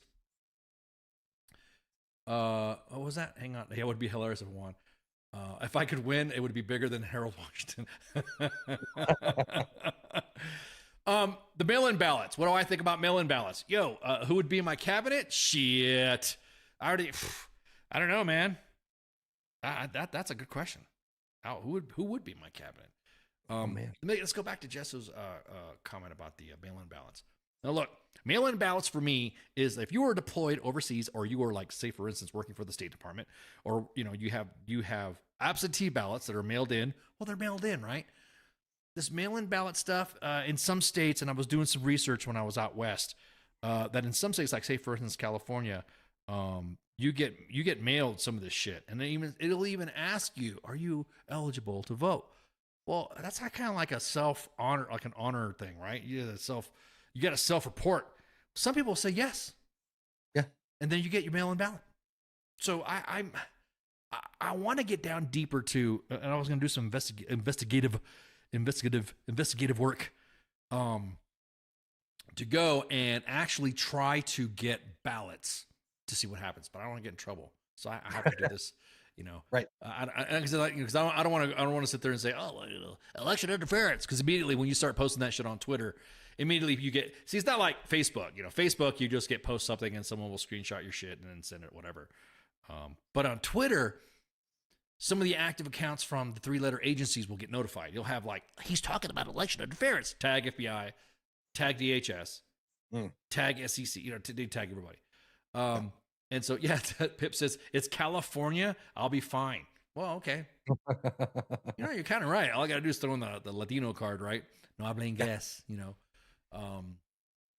What was that? Hang on. Yeah, it would be hilarious if I won. If I could win, it would be bigger than Harold Washington. The mail-in ballots. What do I think about mail-in ballots? Yo, who would be in my cabinet? Shit. I don't know, man. That's a good question. Who would be in my cabinet? Man. Let's go back to Jesso's comment about the mail-in ballots. Now, look, mail-in ballots for me is if you are deployed overseas, or you are, like, say, for instance, working for the State Department, or you have absentee ballots that are mailed in. Well, they're mailed in, right? This mail-in ballot stuff in some states, and I was doing some research when I was out west, that in some states, like say for instance California, you get mailed some of this shit, and it'll even ask you, are you eligible to vote? Well, that's kind of like a self-honor, like an honor thing, right? You got to self-report. Some people say yes. Yeah. And then you get your mail-in ballot. So I want to get down deeper to, and I was going to do some investigative work, to go and actually try to get ballots to see what happens, but I don't want to get in trouble. So I have to do this. Right? Because I don't want to sit there and say, election interference. Because immediately when you start posting that shit on Twitter, immediately you get. See, it's not like Facebook. Facebook, you just post something and someone will screenshot your shit and then send it, whatever. But on Twitter, some of the active accounts from the 3-letter agencies will get notified. You'll have he's talking about election interference. Tag FBI, tag DHS, Tag SEC, they tag everybody. And so, yeah, Pip says, it's California. I'll be fine. Well, okay. You're kind of right. All I got to do is throw in the Latino card, right? No habla inglés,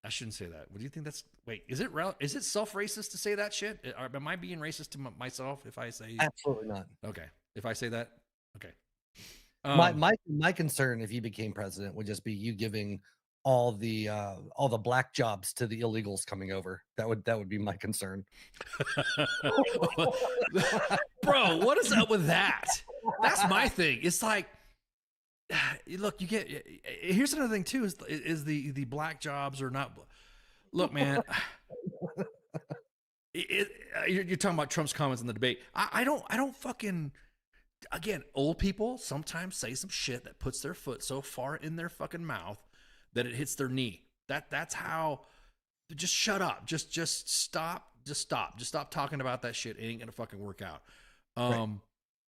I shouldn't say that. What do you think that's, wait, is it self-racist to say that shit? Am I being racist to myself if I say? Absolutely not. Okay. If I say that, okay. My concern if you became president would just be you giving all the black jobs to the illegals coming over. That would be my concern. Bro, what is up with that? That's my thing. It's like, look, you get, here's another thing too, is the black jobs are not, look, man, you're talking about Trump's comments in the debate. I don't fucking, again, old people sometimes say some shit that puts their foot so far in their fucking mouth that it hits their knee. That's how, just shut up. Just stop. Just stop talking about that shit. It ain't gonna fucking work out. Right.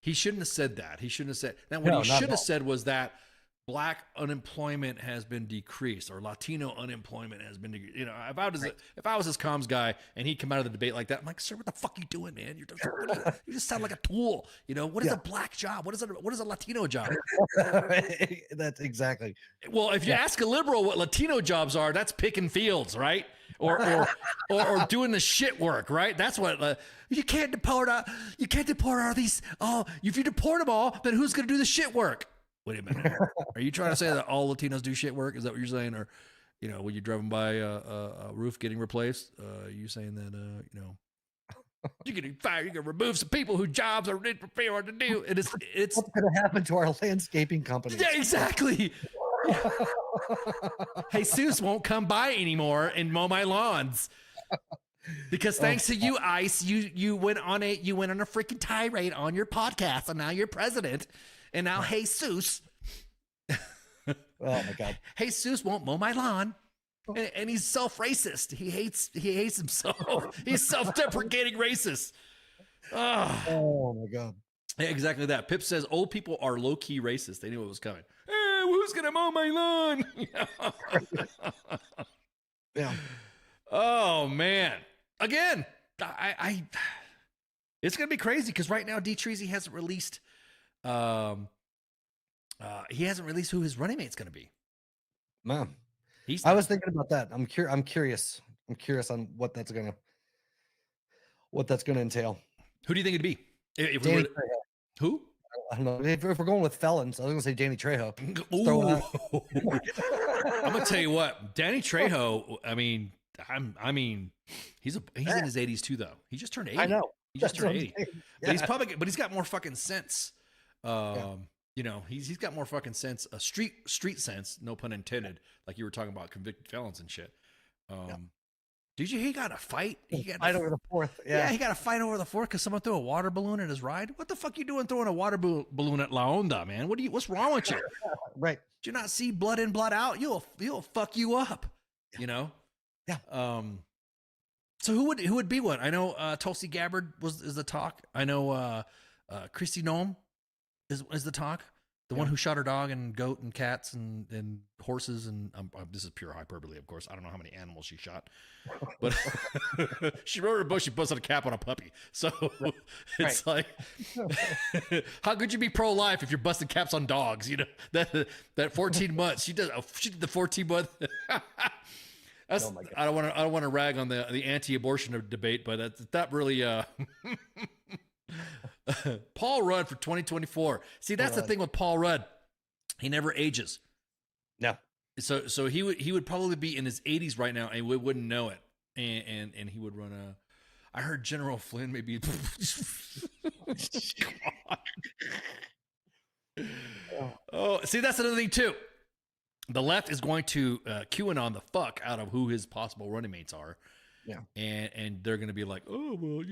He shouldn't have said that. He shouldn't have said that. What he should have said was that black unemployment has been decreased, or Latino unemployment has been decreased. If I was his comms guy and he'd come out of the debate like that, I'm like, sir, what the fuck are you doing, man? You just sound like a tool. What is a black job? What is a Latino job? That's exactly. Well, if you ask a liberal what Latino jobs are, that's picking fields, right? Or doing the shit work, right? That's what you can't deport. You can't deport all these. Oh, if you deport them all, then who's going to do the shit work? Wait a minute. Are you trying to say that all Latinos do shit work? Is that what you're saying? Or, when you're driving by a roof getting replaced, you saying that you're getting fired? You're going to remove some people whose jobs are prepared to do. And it's what's going to happen to our landscaping company? Yeah, exactly. Jesus won't come by anymore and mow my lawns because thanks to you, ICE, you went on a freaking tirade on your podcast, and now you're president, and now Jesus, oh my God, Jesus won't mow my lawn, and he's self-racist. He hates himself. He's self-deprecating racist. Oh my God. Yeah, exactly that. Pip says old people are low-key racist. They knew it was coming. Hey, who's gonna mow my lawn? Yeah. Oh man. Again, I it's gonna be crazy because right now D Treasy hasn't released who his running mate's gonna be. Man. I was thinking about that. I'm curious. I'm curious on what that's gonna entail. Who do you think it'd be? Who? I don't know. If we're going with felons, I was gonna say Danny Trejo. I'm gonna tell you what, Danny Trejo. I mean, he's in his 80s too, though. He just turned 80. I know. He just turned 80. Yeah. But he's got more fucking sense. He's got more fucking sense, street sense, no pun intended. Like you were talking about convicted felons and shit. Did you? He got a fight. He got fight over the fourth. Yeah, he got a fight over the fourth because someone threw a water balloon at his ride. What the fuck you doing throwing a water balloon at La Onda, man? What's wrong with you? Right? Did you not see blood in, blood out? You'll fuck you up. Yeah. Yeah. So who would be one? I know Tulsi Gabbard is the talk. I know Christy Nome is the talk. The one who shot her dog and goat and cats and horses and this is pure hyperbole, of course. I don't know how many animals she shot, but she rode her bush. She busted a cap on a puppy. So it's like, how could you be pro-life if you're busting caps on dogs? That 14 months she did the 14 month. I don't want to rag on the anti-abortion debate, but that really. Paul Rudd for 2024. See, that's the thing with Paul Rudd. He never ages. No. So he would probably be in his 80s right now, and we wouldn't know it. And he would run a. I heard General Flynn maybe. Oh, see, that's another thing too. The left is going to QAnon the fuck out of who his possible running mates are. Yeah. And they're going to be like, oh well,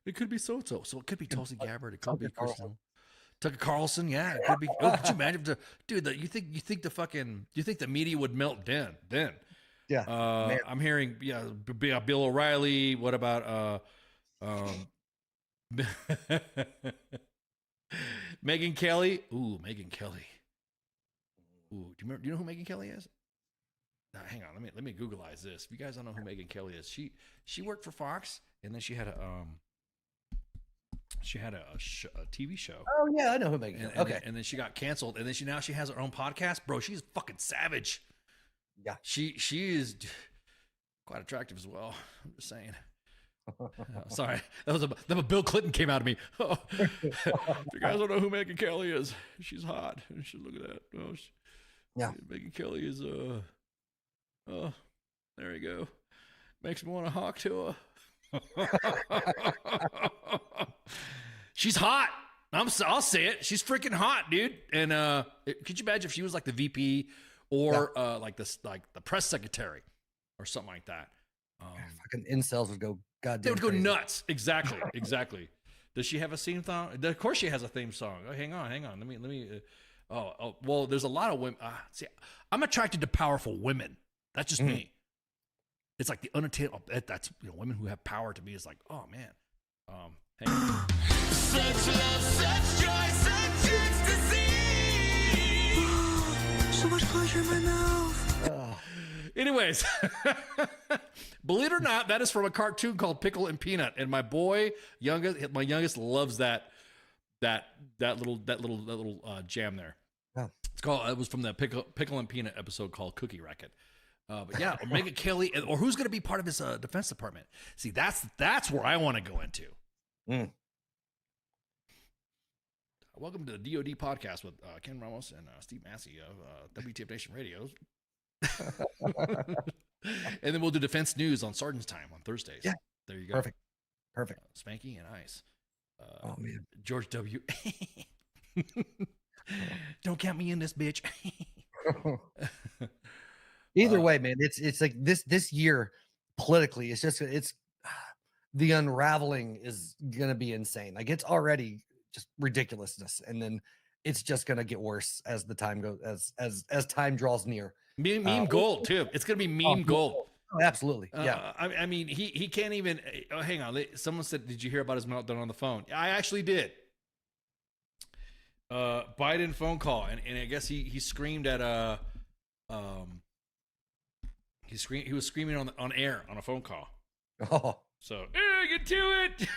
it could be so-and-so. So it could be Tulsi Gabbard. It could be Tucker Carlson. Yeah, it could be. Oh, could you imagine? Dude, you think the media would melt then? Yeah. I'm hearing, Bill O'Reilly. What about Megyn Kelly? Ooh, Megyn Kelly. Ooh, do you know who Megyn Kelly is? hang on, let me Googleize this. If you guys don't know who Megyn Kelly is, she worked for Fox, and then she had a TV show. Oh yeah, I know who Megyn Kelly. Okay. And then she got canceled, and then she has her own podcast. Bro, she's fucking savage. Yeah. She is quite attractive as well. I'm just saying. Sorry, that was Bill Clinton came out of me. Oh, if you guys don't know who Megyn Kelly is, she's hot. You should look at that. Oh, yeah, Megyn Kelly is oh, there you go. Makes me want to hawk to her. She's hot. I'll say it. She's freaking hot, dude. And could you imagine if she was like the VP or like the press secretary or something like that? Fucking incels would go goddamn. They would go crazy. nuts. Exactly. Does she have a theme song? Of course, she has a theme song. Oh, hang on. Let me. Well, there's a lot of women. See, I'm attracted to powerful women. That's just me. It's like the unattainable. That's women who have power to me is like, oh man. Hang on. Such love, such joy, such ecstasy. So much pleasure in my mouth. Anyways, believe it or not, that is from a cartoon called Pickle and Peanut, and my youngest loves that little jam there. Oh. It was from the Pickle and Peanut episode called Cookie Racket. But yeah, Megyn Kelly, or who's going to be part of his Defense Department? See, that's where I want to go into. Welcome to the DoD podcast with Ken Ramos and Steve Massey of WTF Nation Radio. And then we'll do defense news on Sergeant's Time on Thursdays. Yeah, there you go. Perfect. Spanky and Ice. Oh man, George W. Don't count me in this, bitch. Either way, man, it's like this year politically, it's the unraveling is gonna be insane. Like it's already just ridiculousness, and then it's just gonna get worse as the time goes as time draws near. Meme gold too. It's gonna be meme gold. Oh, absolutely. Yeah. I mean, he can't even. Oh, hang on. Someone said, "Did you hear about his meltdown on the phone?" I actually did. Biden phone call, and I guess he screamed at he was screaming on air on a phone call. Oh. So get to it.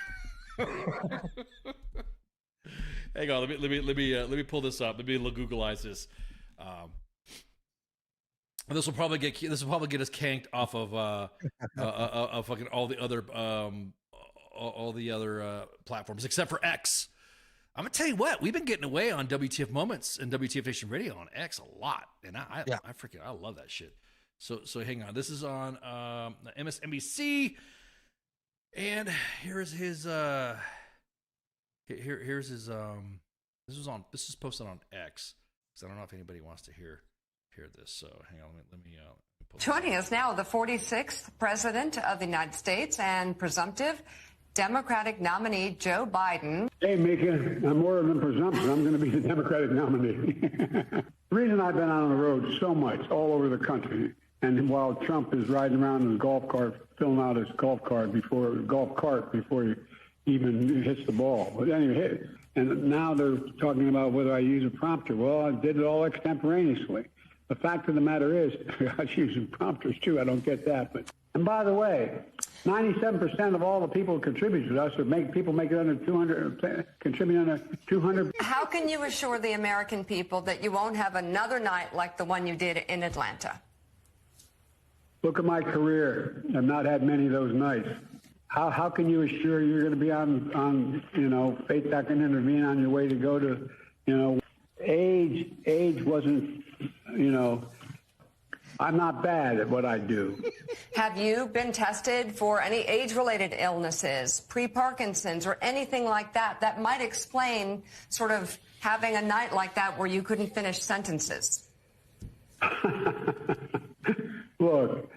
Hang on. Let me pull this up. Let me Googleize this. This will probably get us canked off of fucking all the other platforms except for X. I'm gonna tell you what, we've been getting away on WTF Moments and WTF Nation Radio on X a lot, and I love that shit. So hang on, this is on MSNBC, and here's his here's his this is posted on X, because I don't know if anybody wants to hear this. So hang on, let me Joining us now, the 46th president of the United States and presumptive Democratic nominee Joe Biden. Hey, Mika, I'm more than presumptive. I'm going to be the Democratic nominee. The reason I've been on the road so much all over the country, and while Trump is riding around in his golf cart, filling out his golf cart before he even hits the ball. But anyway, and now they're talking about whether I use a prompter. Well, I did it all extemporaneously. The fact of the matter is, I was using prompters too. I don't get that. And by the way, 97% of all the people who contribute to us people make it under 200, contribute under 200. How can you assure the American people that you won't have another night like the one you did in Atlanta? Look at my career. I've not had many of those nights. How can you assure you're going to be on fate that can intervene on your way to go to, age wasn't, I'm not bad at what I do. Have you been tested for any age-related illnesses, pre-Parkinson's, or anything like that that might explain sort of having a night like that where you couldn't finish sentences? Look,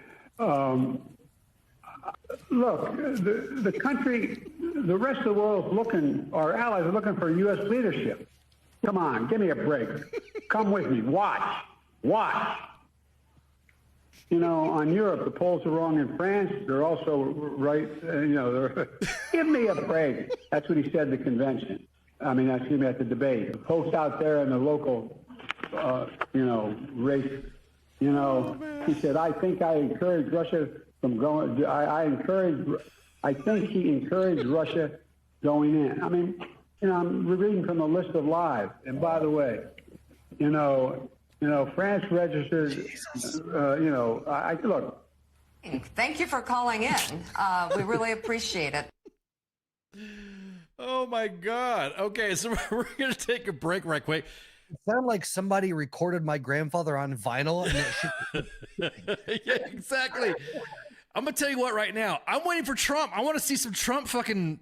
the country, the rest of the world is looking, our allies are looking for U.S. leadership. Come on, give me a break. Come with me. Watch. On Europe, the polls are wrong in France. They're also right. Give me a break. That's what he said at the convention. At the debate. The folks out there in the local, race You know, he said, I think I encouraged Russia from going. I think he encouraged Russia going in. I mean, you know, I'm reading from the list of lies. And by the way, you know, France registered. You know, look. Thank you for calling in. We really appreciate it. Oh my God. Okay, so we're gonna take a break right quick. It sounded like somebody recorded my grandfather on vinyl. And yeah, exactly. I'm gonna tell you what right now. I'm waiting for Trump. I want to see some Trump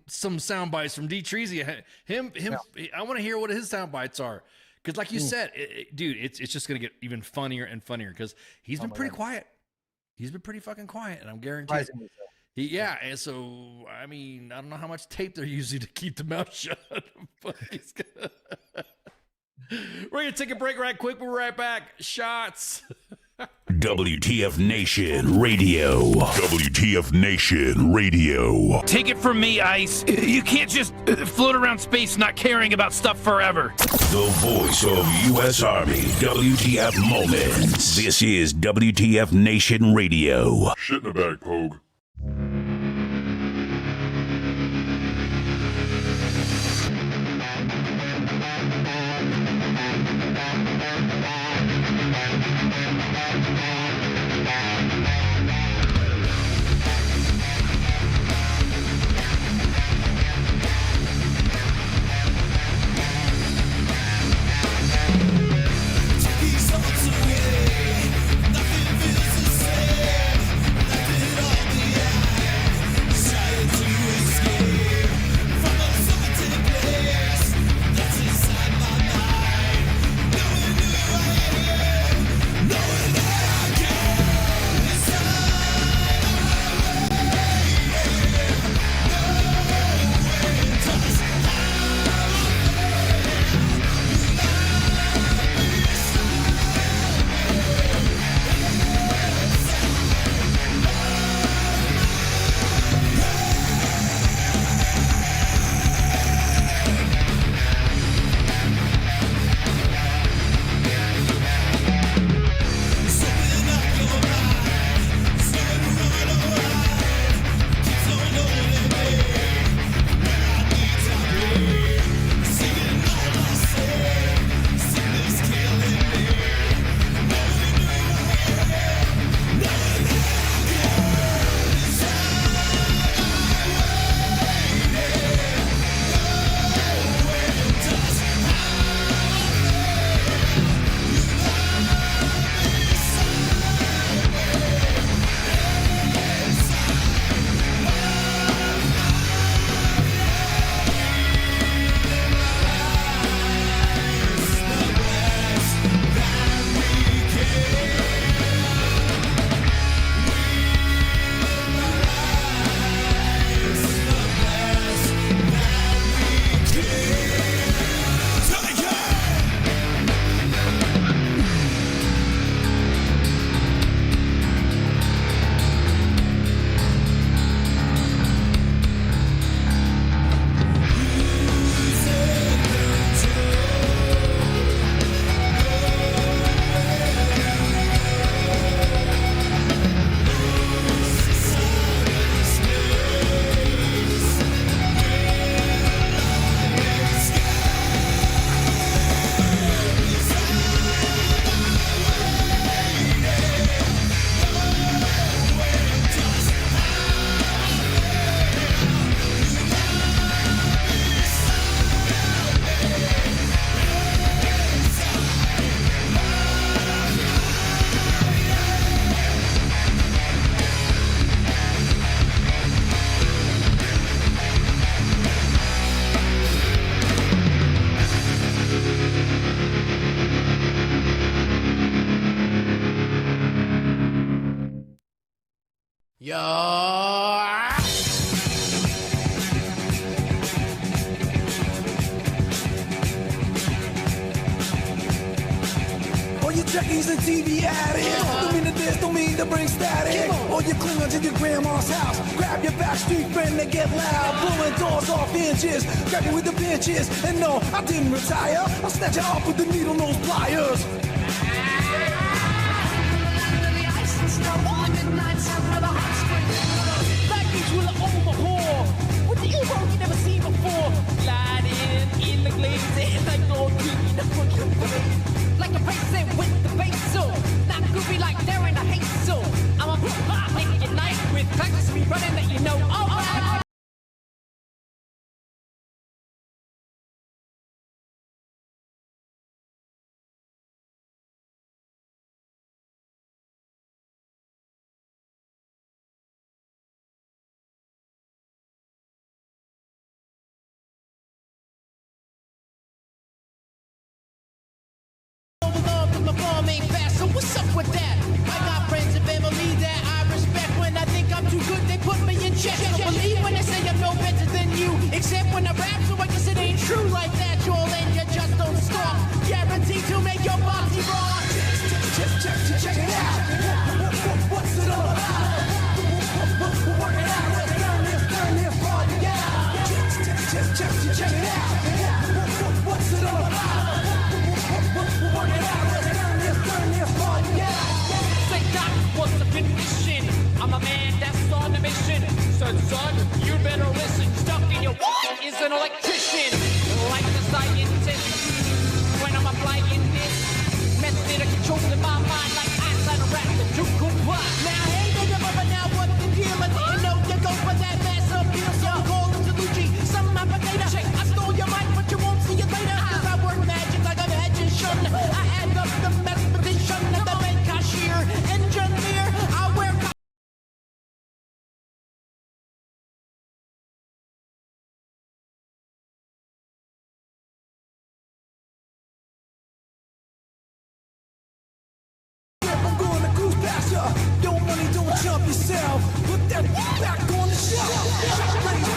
some sound bites from D. Treasy. I want to hear what his sound bites are. Because like you said, dude, it's just gonna get even funnier and funnier because he's been pretty quiet. He's been pretty fucking quiet, and I'm guaranteed. And so, I mean, I don't know how much tape they're using to keep the mouth shut, but he's gonna... We're going to take a break right quick. We'll be right back. Shots. WTF Nation Radio. WTF Nation Radio. Take it from me, Ice. You can't just float around space not caring about stuff forever. The voice of U.S. Army. WTF Moments. This is WTF Nation Radio. Shit in the bag, Pogue. Trekkies and TV addicts. Don't mean to diss, don't mean to bring static. Or you cling onto your grandma's house. Grab your backstreet friend and get loud. Pulling doors off inches. Grab you with the pinches. And no, I didn't retire. I'll snatch you off with the needle nose pliers. goofy like they're in a haste zone. I'm a make it night with practice me running that you know. All right. So what's up with that? I got friends and family that I respect. When I think I'm too good, they put me in check. Believe when they say I'm no better than you, except when I rap, so I guess it ain't true like that, Joel, and you just don't stop. Guaranteed to make your body rock. Check it out. What's it all about? Work it out. Let's turn this party out. Check it out. What's it all about? Work it out. Say, Doc, what's the condition? I'm a man that's on a mission. Son, you better listen. Stuck in your wall is an electrician. Like the scientist. When I'm applying this method of controlling my mind like eyesight of rap the too cool. Now, hey, but now what the deal? I didn't know you go for that mass appeal. So I'm calling to Lucci. Some my potato. I stole your mic, but you won't see it later. Cause I work magic like a magician. I add up the mathematician and the bank cashier, engineer. I wear. I'm going to cruise past ya. Don't money, don't jump yourself. Put that back on the shelf.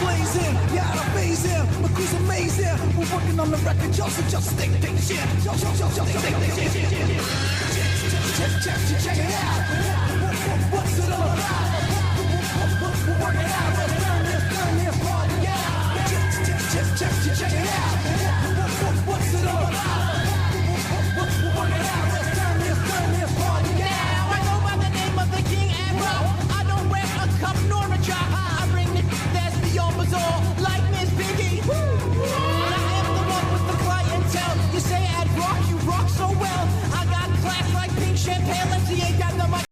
Blazing, yeah, I'm phasing. My crew's amazing. We're working on the record, just think shit. Check it out. What's it all about? Work it out. Let's turn this party out. Check it out. What's it all about? Work it out. Let's turn this party out. Now I go by the name of the King and Rock. I don't wear a cup nor a job. I bring the that's beyond bizarre, like Miss Piggy. I am the one with the clientele. You say at rock, you rock so well. I got class like pink champagne. Let's see, ain't got the mic.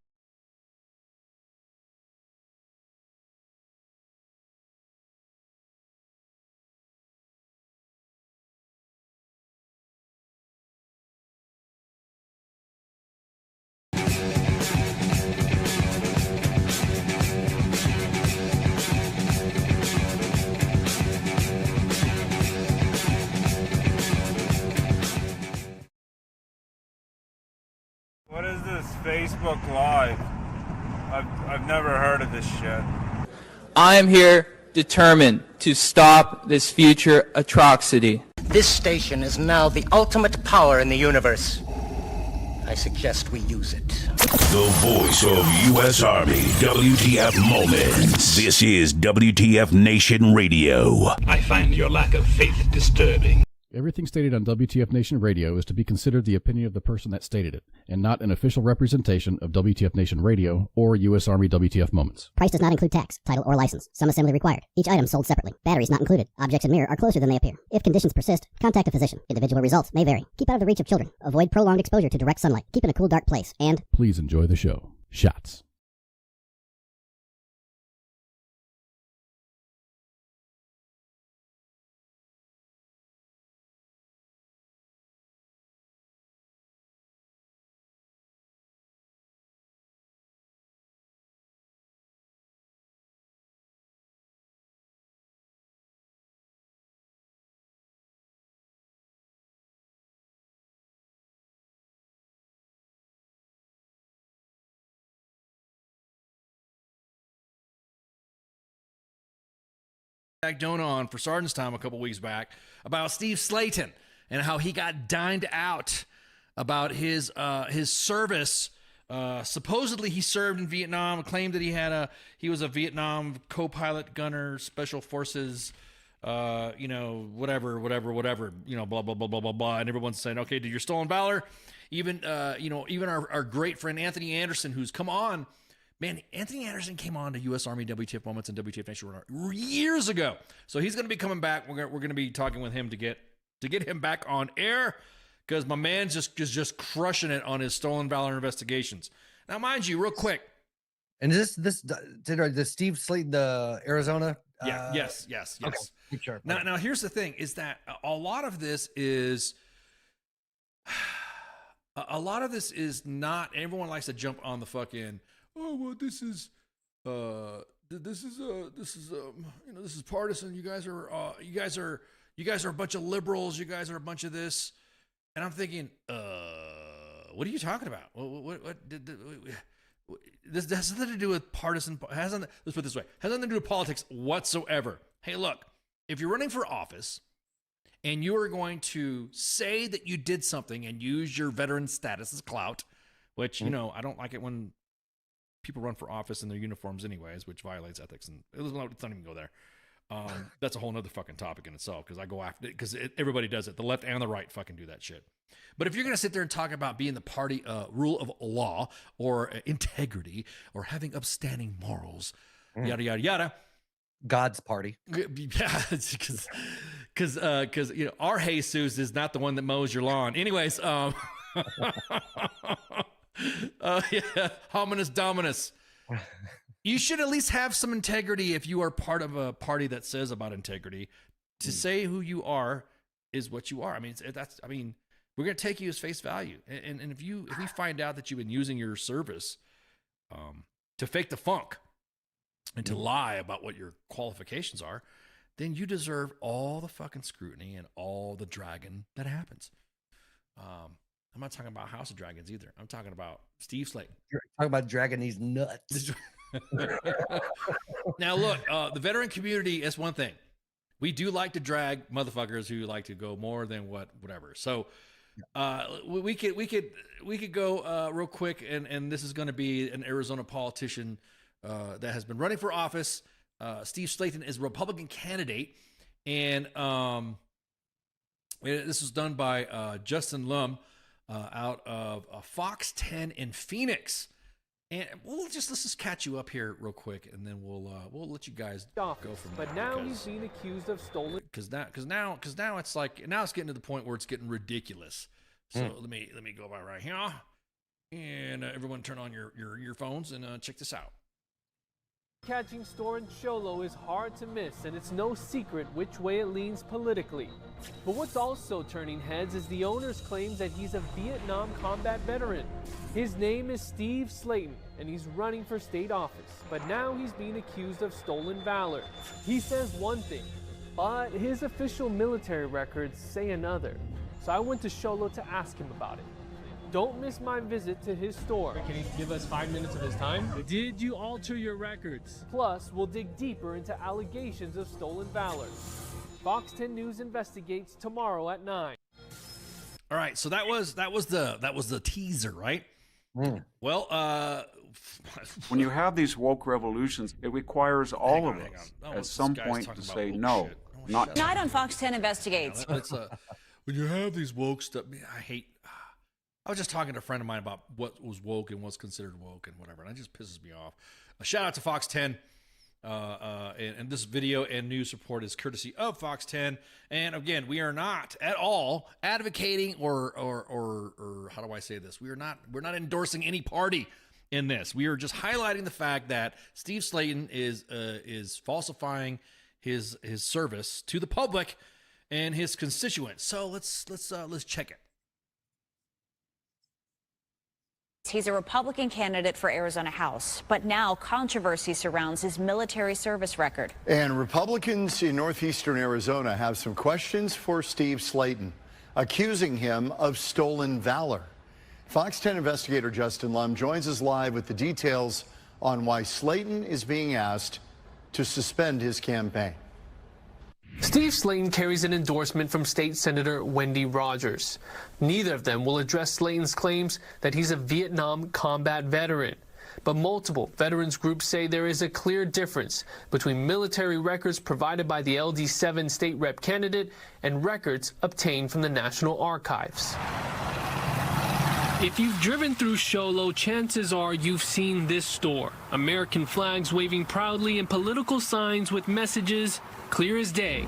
What is this Facebook Live? I've never heard of this shit. I am here determined to stop this future atrocity. This station is now the ultimate power in the universe. I suggest we use it. The voice of U.S. Army, WTF Moments. This is WTF Nation Radio. I find your lack of faith disturbing. Everything stated on WTF Nation Radio is to be considered the opinion of the person that stated it, and not an official representation of WTF Nation Radio or U.S. Army WTF Moments. Price does not include tax, title, or license. Some assembly required. Each item sold separately. Batteries not included. Objects in mirror are closer than they appear. If conditions persist, contact a physician. Individual results may vary. Keep out of the reach of children. Avoid prolonged exposure to direct sunlight. Keep in a cool, dark place. And please enjoy the show. Shots. Going on for Sergeant's Time a couple weeks back about Steve Slayton and how he got dined out about his service. Supposedly he served in Vietnam, claimed that he was a Vietnam co-pilot gunner, special forces, whatever, blah, blah, blah, blah, blah, blah. And everyone's saying, okay, dude, you're stolen valor. Even our great friend Anthony Anderson, who's come on. Man, Anthony Anderson came on to U.S. Army WTF Moments and WTF Nation years ago. So he's going to be coming back. We're going to be talking with him to get him back on air because my man's is just crushing it on his stolen valor investigations. Now, mind you, real quick. And the Steve Slayton, the Arizona. Yes. Okay, sure. Now, here's the thing: is that a lot of this is not. Everyone likes to jump on the fucking. Oh well, this is partisan. You guys are a bunch of liberals. You guys are a bunch of this. And I'm thinking, what are you talking about? This has nothing to do with partisan. Let's put it this way: has nothing to do with politics whatsoever. Hey, look, if you're running for office and you are going to say that you did something and use your veteran status as clout, which I don't like it when people run for office in their uniforms, anyways, which violates ethics, and let's not even go there. That's a whole nother fucking topic in itself, because I go after it, because everybody does it. The left and the right fucking do that shit. But if you're going to sit there and talk about being the party rule of law or integrity or having upstanding morals, yada, yada, yada. God's party. Yeah, because our Jesus is not the one that mows your lawn. Anyways, yeah, hominis dominus. You should at least have some integrity if you are part of a party that says about integrity. To say who you are is what you are. I mean, we're going to take you as face value. And if we find out that you've been using your service to fake the funk and to lie about what your qualifications are, then you deserve all the fucking scrutiny and all the dragging that happens. I'm not talking about House of Dragons either. I'm talking about Steve Slayton. You're talking about dragging these nuts. Now, look, the veteran community is one thing. We do like to drag motherfuckers who like to go more than whatever. So we could go real quick, and this is going to be an Arizona politician that has been running for office. Steve Slayton is a Republican candidate, and this was done by Justin Lum out of Fox 10 in Phoenix. And let's just catch you up here real quick, and then we'll let you guys go from there. But now he's being accused of stolen. Because now it's like, now it's getting to the point where it's getting ridiculous. So let me go by right here, and everyone turn on your phones and check this out. Catching store in Sholo is hard to miss, and it's no secret which way it leans politically. But what's also turning heads is the owner's claims that he's a Vietnam combat veteran. His name is Steve Slayton, and he's running for state office, but now he's being accused of stolen valor. He says one thing, but his official military records say another. So I went to Sholo to ask him about it. Don't miss my visit to his store. Can he give us 5 minutes of his time? Did you alter your records? Plus, we'll dig deeper into allegations of stolen valor. Fox 10 News investigates tomorrow at 9. All right, so that was the teaser, right? Well, when you have these woke revolutions, it requires all of us at some point to say no, not. Tonight on Fox 10 investigates. When you have these woke stuff, I was just talking to a friend of mine about what was woke and what's considered woke and whatever, and it just pisses me off. A shout out to Fox 10. And this video and news report is courtesy of Fox 10. And again, we are not at all advocating or how do I say this? We're not endorsing any party in this. We are just highlighting the fact that Steve Slayton is falsifying his service to the public and his constituents. So let's check it. He's a Republican candidate for Arizona House, but now controversy surrounds his military service record. And Republicans in northeastern Arizona have some questions for Steve Slayton, accusing him of stolen valor. Fox 10 investigator Justin Lum joins us live with the details on why Slayton is being asked to suspend his campaign. Steve Slayton carries an endorsement from State Senator Wendy Rogers. Neither of them will address Slayton's claims that he's a Vietnam combat veteran. But multiple veterans groups say there is a clear difference between military records provided by the LD7 state rep candidate and records obtained from the National Archives. If you've driven through Sholo, chances are you've seen this store. American flags waving proudly and political signs with messages clear as day.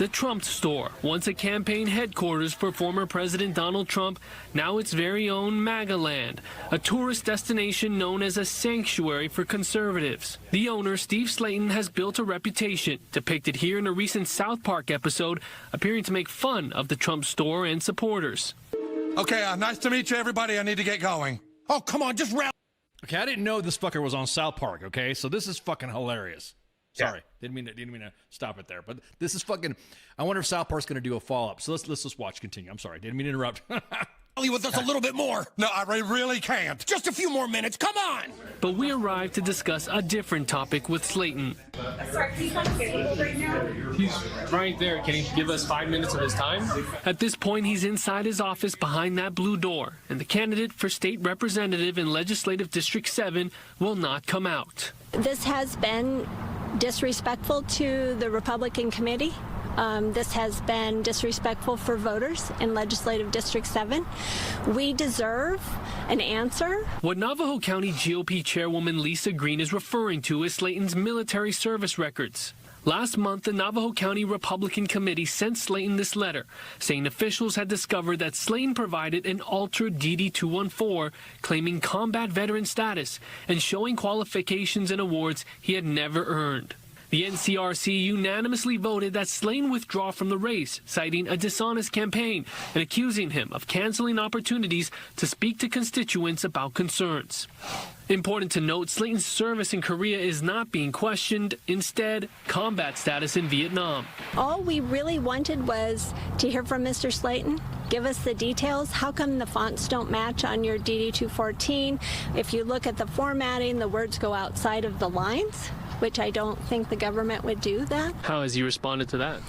The Trump Store, once a campaign headquarters for former President Donald Trump, now its very own MAGA land, a tourist destination known as a sanctuary for conservatives. The owner, Steve Slayton, has built a reputation, depicted here in a recent South Park episode, appearing to make fun of the Trump Store and supporters. Okay, nice to meet you, everybody. I need to get going. Oh, come on, just round. Okay, I didn't know this fucker was on South Park, okay? So this is fucking hilarious. Sorry, didn't mean to stop it there, but this is fucking. I wonder if South Park's going to do a follow-up. So let's just watch. Continue. I'm sorry, didn't mean to interrupt. With us a little bit more. No, I really can't. Just a few more minutes. Come on. But we arrived to discuss a different topic with Slayton. Sorry, he's unavailable right now. He's right there. Can he give us 5 minutes of his time? At this point, he's inside his office behind that blue door, and the candidate for state representative in Legislative District 7 will not come out. This has been disrespectful to the Republican committee. This has been disrespectful for voters in Legislative District 7. We deserve an answer. What Navajo County GOP Chairwoman Lisa Green is referring to is Slayton's military service records. Last month, the Navajo County Republican Committee sent Slayton this letter, saying officials had discovered that Slayton provided an altered DD-214, claiming combat veteran status and showing qualifications and awards he had never earned. The NCRC unanimously voted that Slayton withdraw from the race, citing a dishonest campaign and accusing him of canceling opportunities to speak to constituents about concerns. Important to note, Slayton's service in Korea is not being questioned. Instead, combat status in Vietnam. All we really wanted was to hear from Mr. Slayton. Give us the details. How come the fonts don't match on your DD-214? If you look at the formatting, the words go outside of the lines, which I don't think the government would do that. How has he responded to that?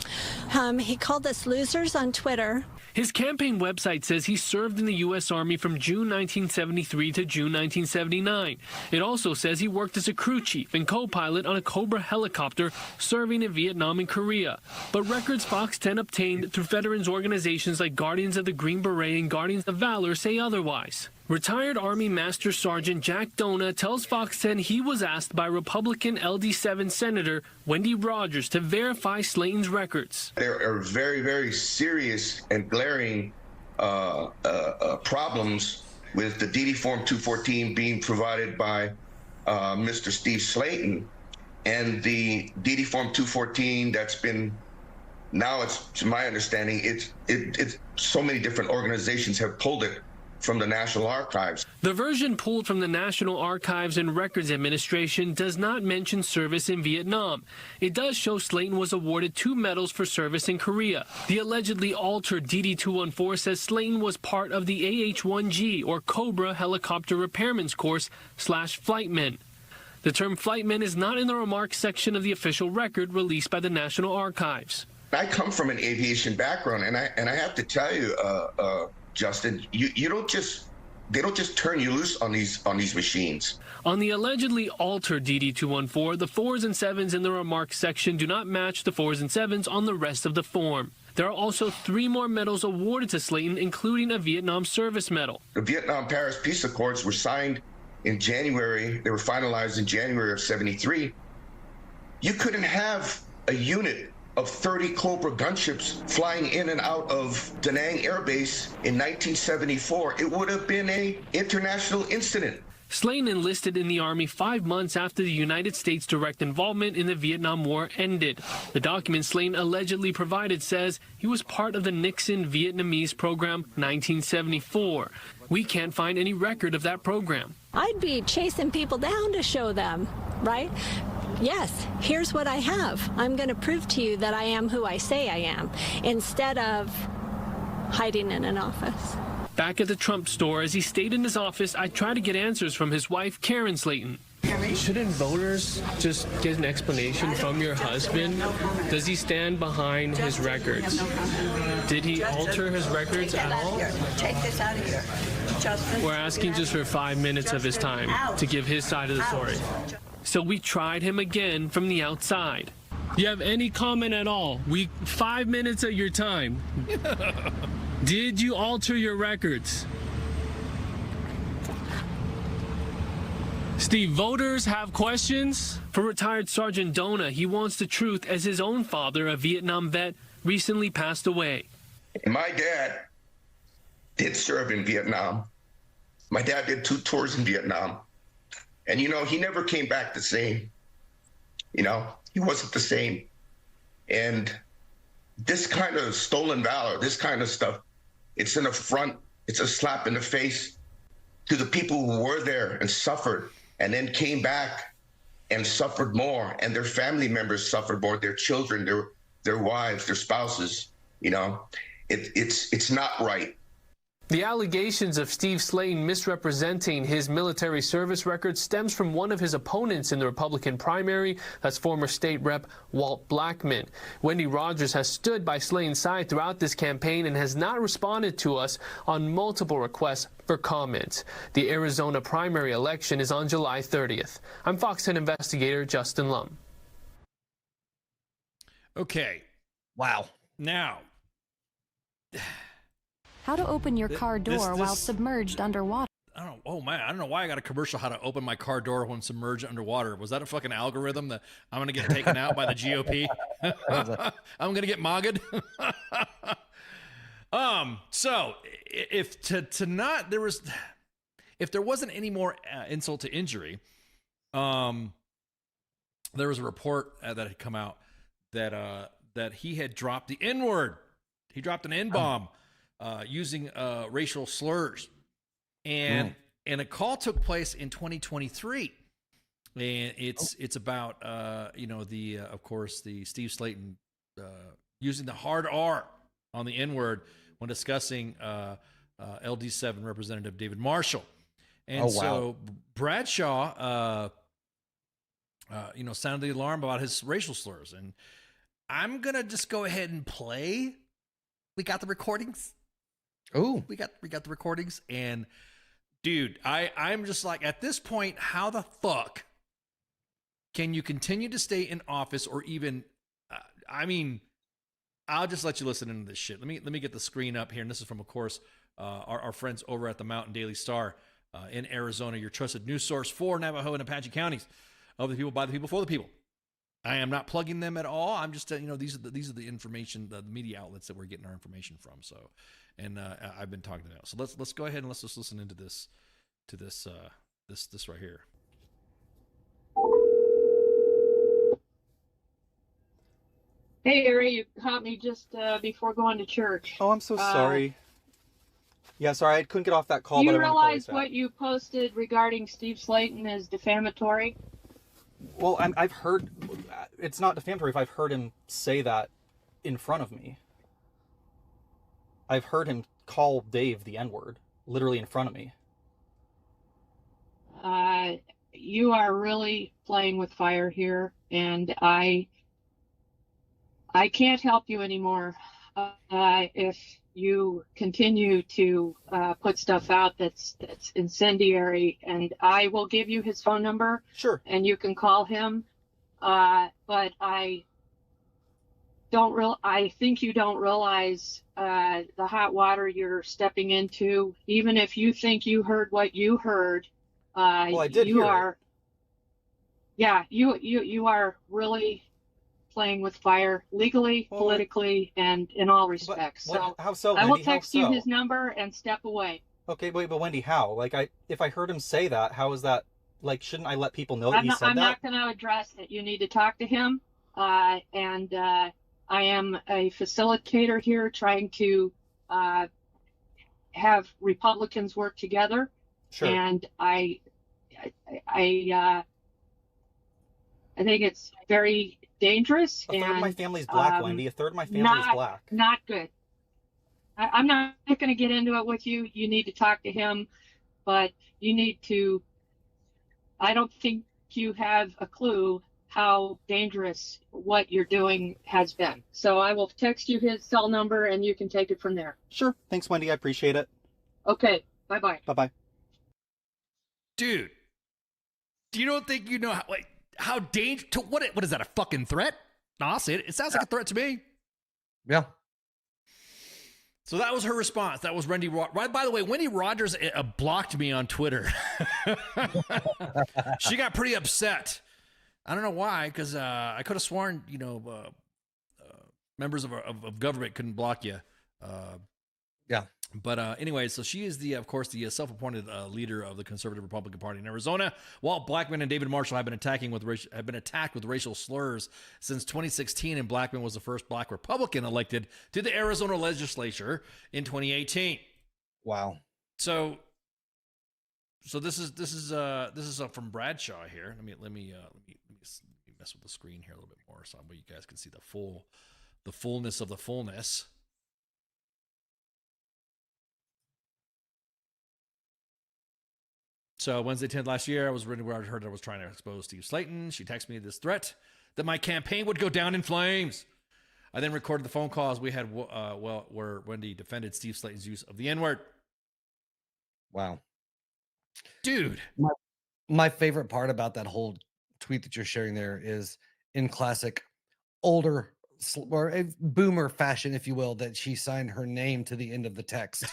He called us losers on Twitter. His campaign website says he served in the U.S. Army from June 1973 to June 1979. It also says he worked as a crew chief and co-pilot on a Cobra helicopter serving in Vietnam and Korea. But records Fox 10 obtained through veterans organizations like Guardians of the Green Beret and Guardians of Valor say otherwise. Retired Army Master Sergeant Jack Dona tells Fox 10 he was asked by Republican LD7 Senator Wendy Rogers to verify Slayton's records. There are very, very serious and glaring problems with the DD Form 214 being provided by Mr. Steve Slayton, and the DD Form 214 that's been, now it's, to my understanding, it's so many different organizations have pulled it from the National Archives. The version pulled from the National Archives and Records Administration does not mention service in Vietnam. It does show Slayton was awarded 2 medals for service in Korea. The allegedly altered DD-214 says Slayton was part of the AH-1G, or Cobra Helicopter Repairman's Course / Flightmen. The term flightman is not in the remarks section of the official record released by the National Archives. I come from an aviation background, and I have to tell you, Justin, they don't just turn you loose on these machines. On the allegedly altered DD-214, the 4s and 7s in the remarks section do not match the 4s and 7s on the rest of the form. There are also 3 more medals awarded to Slayton, including a Vietnam Service Medal. The Vietnam-Paris Peace Accords were signed in January. They were finalized in January of '73. You couldn't have a unit of 30 Cobra gunships flying in and out of Da Nang Air Base in 1974. It would have been an international incident. Slayton enlisted in the Army 5 months after the United States' direct involvement in the Vietnam War ended. The document Slayton allegedly provided says he was part of the Nixon Vietnamese program 1974. We can't find any record of that program. I'd be chasing people down to show them, right? Yes, here's what I have. I'm going to prove to you that I am who I say I am, instead of hiding in an office. Back at the Trump Store, as he stayed in his office, I tried to get answers from his wife, Karen Slayton. Shouldn't voters just get an explanation from your husband? Does he stand behind his records? Did he alter his records at all? Take this out of here. Justin. We're asking just for 5 minutes of his time to give his side of the story. So we tried him again from the outside. Do you have any comment at all? 5 minutes of your time. Did you alter your records? Steve, voters have questions? For retired Sergeant Dona, he wants the truth as his own father, a Vietnam vet, recently passed away. My dad did serve in Vietnam. My dad did 2 tours in Vietnam. And, you know, he never came back the same. You know, he wasn't the same. And this kind of stolen valor, this kind of stuff, it's an affront. It's a slap in the face to the people who were there and suffered and then came back and suffered more, and their family members suffered more, their children, their wives, their spouses. You know, it's not right. The allegations of Steve Slayton misrepresenting his military service record stems from one of his opponents in the Republican primary. That's former state rep Walt Blackman. Wendy Rogers has stood by Slayton's side throughout this campaign and has not responded to us on multiple requests for comments. The Arizona primary election is on July 30th. I'm Fox 10 investigator Justin Lum. Okay. Wow. Now, how to open your car door while submerged underwater. I don't know. Oh man, I don't know why I got a commercial how to open my car door when submerged underwater. Was that a fucking algorithm that I'm going to get taken out by the GOP? I'm going to get mogged. So if if there wasn't any more insult to injury, there was a report that had come out that he had dropped the N-word. He dropped an N-bomb. Using racial slurs, and a call took place in 2023, and it's about of course the Steve Slayton using the hard R on the N-word when discussing LD7 Representative David Marshall, and so Bradshaw sounded the alarm about his racial slurs, and I'm gonna just go ahead and play. We got the recordings. Oh, we got the recordings, and dude, I'm just like, at this point, how the fuck can you continue to stay in office, or even, I'll just let you listen into this shit. Let me get the screen up here, and this is from, of course, our friends over at the Mountain Daily Star in Arizona, your trusted news source for Navajo and Apache counties, of the people, by the people, for the people. I am not plugging them at all. I'm just these are the information, the media outlets that we're getting our information from. So. And I've been talking to them. So let's go ahead and let's just listen into this right here. Hey, Ari, you caught me just before going to church. Oh, I'm so sorry. Yeah, sorry, I couldn't get off that call. Do but you I realize what you posted regarding Steve Slayton is defamatory? Well, I've heard it's not defamatory if I've heard him say that in front of me. I've heard him call Dave the N-word, literally in front of me. You are really playing with fire here, and I can't help you anymore if you continue to put stuff out that's incendiary. And I will give you his phone number. Sure. And you can call him. But I think you don't realize the hot water you're stepping into. Even if you think you heard what you heard, well, I did hear it. Yeah, you are really playing with fire legally, politically, and in all respects. How so, I will Wendy? text you his number and step away. Okay, wait, but Wendy, how? If I heard him say that, how is that? Shouldn't I let people know that he said that? I'm not going to address it. You need to talk to him, and I am a facilitator here trying to have Republicans work together. Sure. And I think it's very dangerous. A third of my family's black, Wendy. A third of my family is black. Not good. I'm not going to get into it with you. You need to talk to him, but you need to. I don't think you have a clue how dangerous what you're doing has been. So I will text you his cell number and you can take it from there. Sure. Thanks, Wendy. I appreciate it. Okay. Bye-bye. Bye-bye. Dude, you don't think you know how dangerous, what is that, a fucking threat? No, I'll say it. It sounds like a threat to me. Yeah. So that was her response. That was Wendy. By the way, Wendy Rogers blocked me on Twitter. She got pretty upset. I don't know why, because I could have sworn, members of government couldn't block you. Yeah. But anyway, so she is of course, the self-appointed leader of the conservative Republican Party in Arizona. Walt Blackman and David Marshall have been attacked with racial slurs since 2016, and Blackman was the first Black Republican elected to the Arizona legislature in 2018. Wow. So this is from Bradshaw here. Let me mess with the screen here a little bit more so you guys can see the fullness of the fullness. So Wednesday 10th last year, I was reading where I heard I was trying to expose Steve Slayton. She texted me this threat that my campaign would go down in flames. I then recorded the phone calls we had where Wendy defended Steve Slayton's use of the N-word. Wow. Dude. My favorite part about that whole tweet that you're sharing there is in classic older or a boomer fashion, if you will, that she signed her name to the end of the text,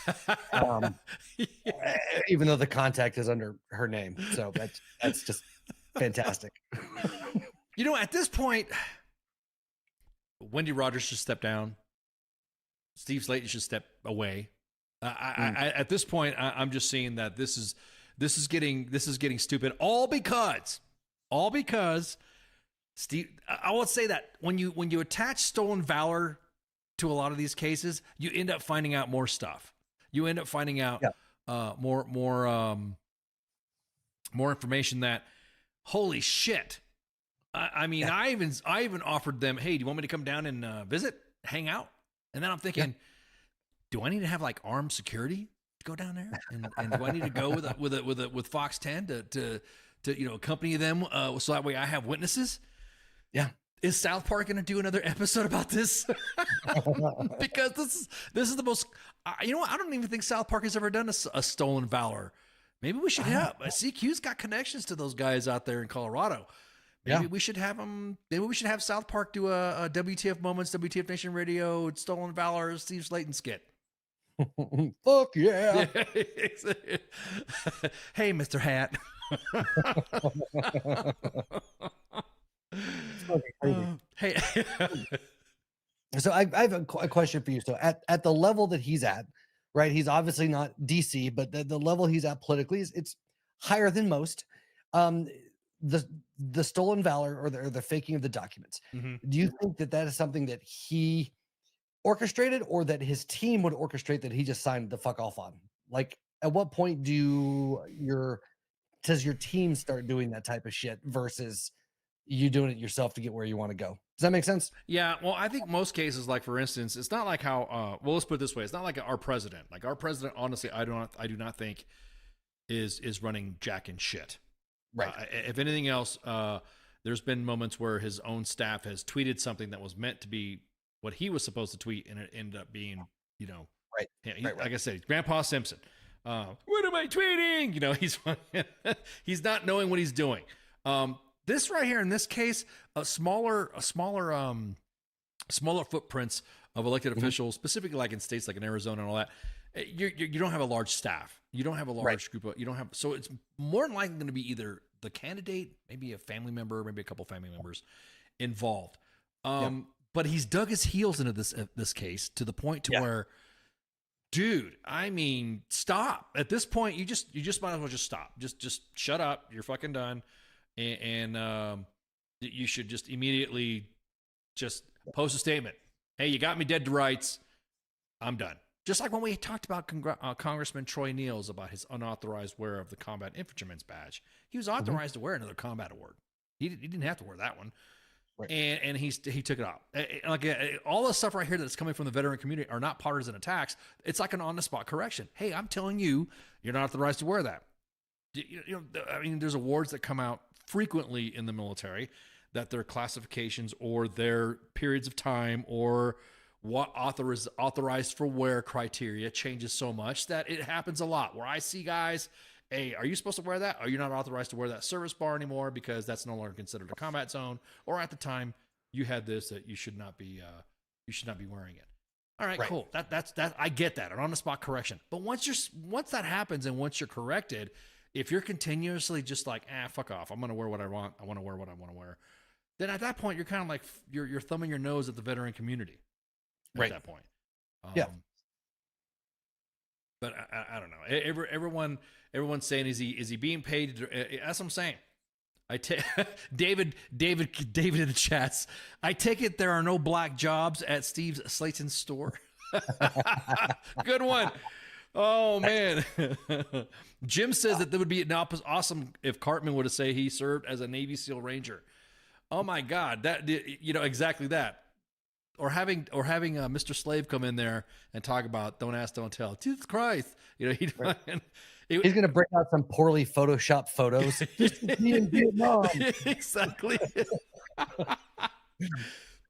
even though the contact is under her name. So that's just fantastic. You know, at this point, Wendy Rogers should step down. Steve Slayton should step away. At this point, I'm just seeing that this is getting stupid. All because Steve. I will say that when you attach stolen valor to a lot of these cases, you end up finding out more stuff. You end up finding out more information that, holy shit. I mean, I even offered them, hey, do you want me to come down and visit, hang out? And then I'm thinking, do I need to have like armed security to go down there? And do I need to go with Fox 10 to accompany them so that way I have witnesses? Yeah. Is South Park going to do another episode about this? Because this is the most. You know what? I don't even think South Park has ever done a stolen valor. Maybe we should have. CQ's got connections to those guys out there in Colorado. Maybe we should have them. Maybe we should have South Park do a WTF Moments, WTF Nation Radio, Stolen Valor, Steve Slayton skit. Fuck yeah. Hey, Mr. Hat. Hey. So I have a question for you. So at the level that he's at, right? He's obviously not DC, but the level he's at politically it's higher than most. The stolen valor or the faking of the documents. Mm-hmm. Do you think that is something that he orchestrated, or that his team would orchestrate that he just signed the fuck off on? Like, at what point does your team start doing that type of shit versus you doing it yourself to get where you want to go? Does that make sense? Yeah. Well, I think most cases, like for instance, it's not like how, let's put it this way. It's not like our president. Like our president, honestly, I do not think is running jack and shit. Right. If anything else, there's been moments where his own staff has tweeted something that was meant to be what he was supposed to tweet, and it ended up being, right. Like I said, Grandpa Simpson. What am I tweeting? He's not knowing what he's doing. This right here in this case, smaller footprints of elected officials, specifically like in states like in Arizona and all that. You don't have a large staff. You don't have a large group of, so it's more than likely going to be either the candidate, maybe a family member, maybe a couple family members involved. But he's dug his heels into this case to the point to where, dude, I mean, stop. At this point, you just might as well just stop. Just shut up. You're fucking done. And you should just immediately just post a statement. Hey, you got me dead to rights. I'm done. Just like when we talked about Congressman Troy Niels about his unauthorized wear of the Combat Infantryman's badge. He was authorized to wear another combat award. He didn't have to wear that one. Right. And he took it off. All the stuff right here that's coming from the veteran community are not partisan attacks. It's like an on-the-spot correction. Hey, I'm telling you, you're not authorized to wear that. I mean, there's awards that come out frequently in the military that their classifications or their periods of time or what authorized for wear criteria changes so much that it happens a lot where I see guys, hey, are you supposed to wear that? Are you not authorized to wear that service bar anymore because that's no longer considered a combat zone? Or at the time you had this that you should not be wearing it. All right, cool. That's I get that, an on-the-spot correction. But once that happens and once you're corrected, if you're continuously just like, fuck off, I'm gonna wear what I want. I want to wear what I want to wear. Then at that point, you're kind of like you're thumbing your nose at the veteran community. at that point. Yeah. But I don't know. Everyone's saying is he being paid? That's what I'm saying. David in the chats. I take it there are no black jobs at Steve Slayton's store. Good one. Oh man. Jim says that there would be awesome if Cartman would have say he served as a Navy SEAL Ranger. Oh my God, that exactly that. Or having Mr. Slave come in there and talk about don't ask, don't tell. Jesus Christ, he's gonna bring out some poorly photoshopped photos. Just me in Vietnam. Exactly.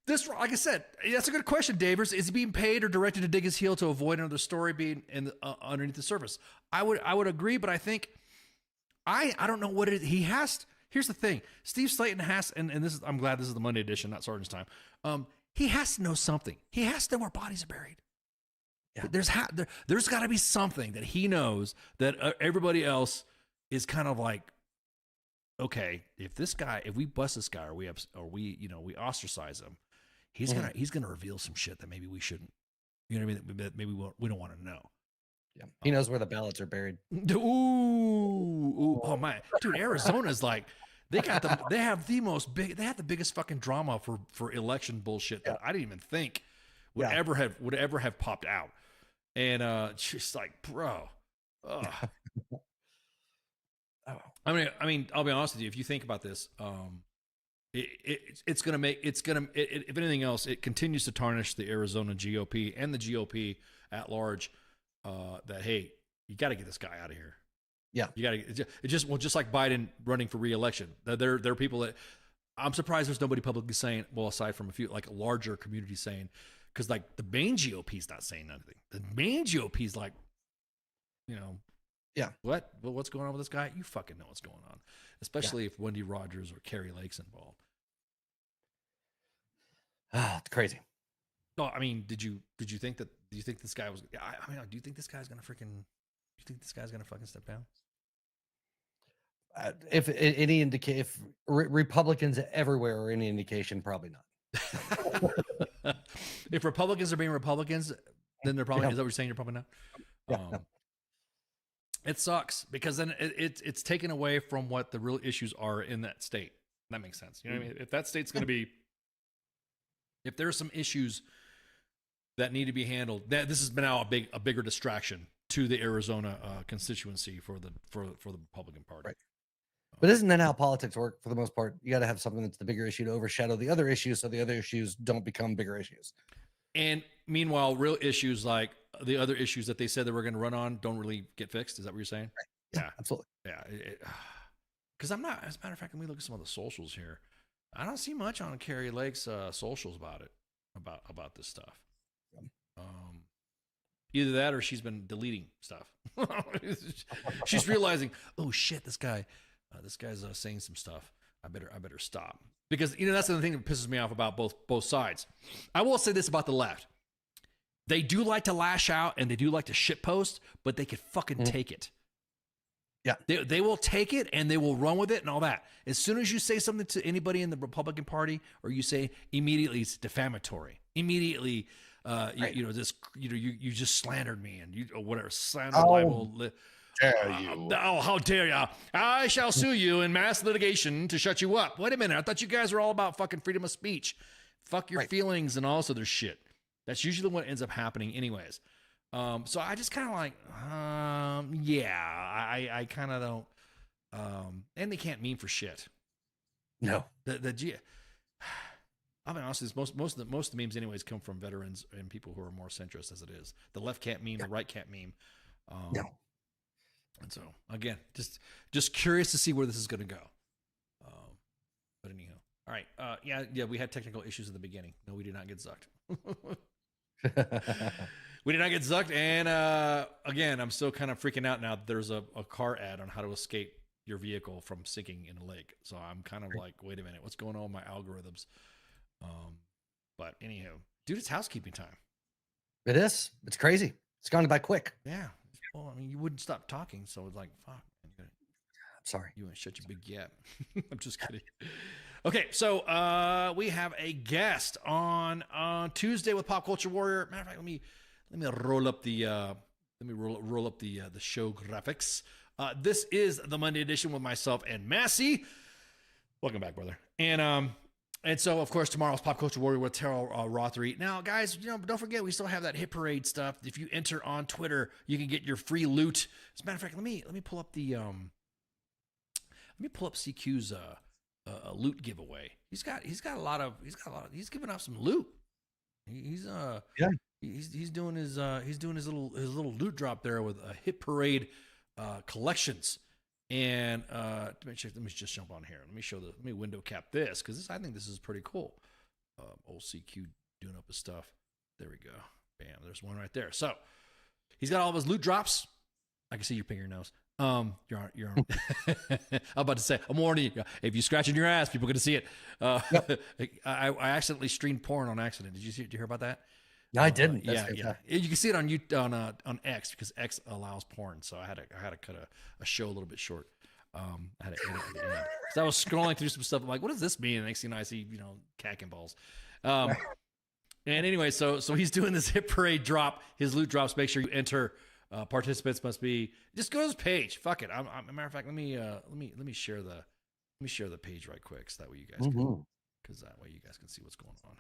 This, like I said, that's a good question, Davers. Is he being paid or directed to dig his heel to avoid another story being underneath the surface? I would agree, but I think I don't know what it is. He has. Here's the thing: Steve Slayton has, and this is. I'm glad this is the Monday edition, not Sergeant's time. He has to know something. He has to know where bodies are buried. Yeah. There's got to be something that he knows that everybody else is kind of like, okay, if we bust this guy or we we ostracize him, he's gonna reveal some shit that maybe we shouldn't. You know what I mean? That maybe we don't want to know. Yeah, he knows where the ballots are buried. Ooh, oh my, dude, Arizona's like. They have the biggest fucking drama for election bullshit that I didn't even think would ever have popped out. And just like, bro. I mean, I'll be honest with you, if you think about this, if anything else, it continues to tarnish the Arizona GOP and the GOP at large, that hey, you got to get this guy out of here. Yeah, you got to. It's just like Biden running for re-election. There are people that I'm surprised there's nobody publicly saying. Well, aside from a few like larger communities saying, because like the main GOP is not saying nothing. The main GOP is like, yeah, what's going on with this guy? You fucking know what's going on, especially if Wendy Rogers or Carrie Lake's involved. It's crazy. No, I mean, do you think this guy was? I mean, do you think this guy's gonna freaking? You think this guy's gonna fucking step down? If any if Republicans everywhere are any indication, probably not. If Republicans are being Republicans, then they're probably. Is that what you're saying? You're probably not. No. It sucks because then it's taken away from what the real issues are in that state. That makes sense. You know what I mean? If that state's going to be, if there's some issues that need to be handled, this has been now a bigger distraction to the Arizona constituency for the Republican Party. Right. But isn't that how politics work for the most part? You got to have something that's the bigger issue to overshadow the other issues, so the other issues don't become bigger issues. And meanwhile, real issues like the other issues that they said they were going to run on don't really get fixed. Is that what you're saying? Right. Yeah, absolutely. Yeah, because I'm not. As a matter of fact, let me look at some of the socials here. I don't see much on Carrie Lake's socials about it, about this stuff. Either that or she's been deleting stuff. She's realizing, oh shit, this guy's saying some stuff. I better stop, because that's the thing that pisses me off about both sides. I will say this about the left: they do like to lash out and they do like to shitpost, but they could fucking take it. Yeah, they will take it and they will run with it and all that. As soon as you say something to anybody in the Republican Party, or you say immediately it's defamatory, immediately. Right. You just slandered me and or whatever. Slander libel. Dare you? How dare you? I shall sue you in mass litigation to shut you up. Wait a minute. I thought you guys were all about fucking freedom of speech. Fuck your feelings and all this other shit. That's usually what ends up happening anyways. So I just kind of like, I kind of don't, and they can't meme for shit. No. I'll be honest with you, most of the memes anyways come from veterans and people who are more centrist as it is. The left can't meme, the right can't meme. No. And so again, just curious to see where this is going to go. But anyhow, all right. Yeah, we had technical issues in the beginning. No, we did not get zucked. We did not get zucked. And again, I'm still kind of freaking out now that there's a car ad on how to escape your vehicle from sinking in a lake. So I'm kind of like, wait a minute, what's going on with my algorithms? But anyhow, dude, it's housekeeping time. It is. It's crazy. It's gone by quick. Yeah. Well, I mean, you wouldn't stop talking, so it's like, fuck. I'm sorry. You want to shut your big gap. I'm just kidding. Okay, so we have a guest on Tuesday with Pop Culture Warrior. Matter of fact, let me roll up the roll up the show graphics. This is the Monday edition with myself and Massey. Welcome back, brother. And so, of course, tomorrow's Pop Culture Warrior with Terrell Rothery. Now, guys, don't forget, we still have that hit parade stuff. If you enter on Twitter, you can get your free loot. As a matter of fact, let me pull up the CQ's loot giveaway. He's giving out some loot. He's doing his little loot drop there with a hit parade collections. And let me just jump on here. Let me window cap this because I think this is pretty cool. Old CQ doing up his stuff. There we go. Bam. There's one right there. So he's got all of his loot drops. I can see you picking your nose. You're on. I'm about to say, I'm warning you. If you scratch in your ass, people are going to see it. I accidentally streamed porn on accident. Did you hear about that? No, I didn't. Yeah. You can see it on X because X allows porn. So I had to cut a show a little bit short. I had to edit at the end. So I was scrolling through some stuff. I'm like, what does this mean? And next thing I see, cack and balls. And anyway, so he's doing this hit parade drop. His loot drops. Make sure you enter. Participants must be just go to his page. Fuck it. Matter of fact, let me share the page right quick so that way you guys can, because that way you guys can see what's going on.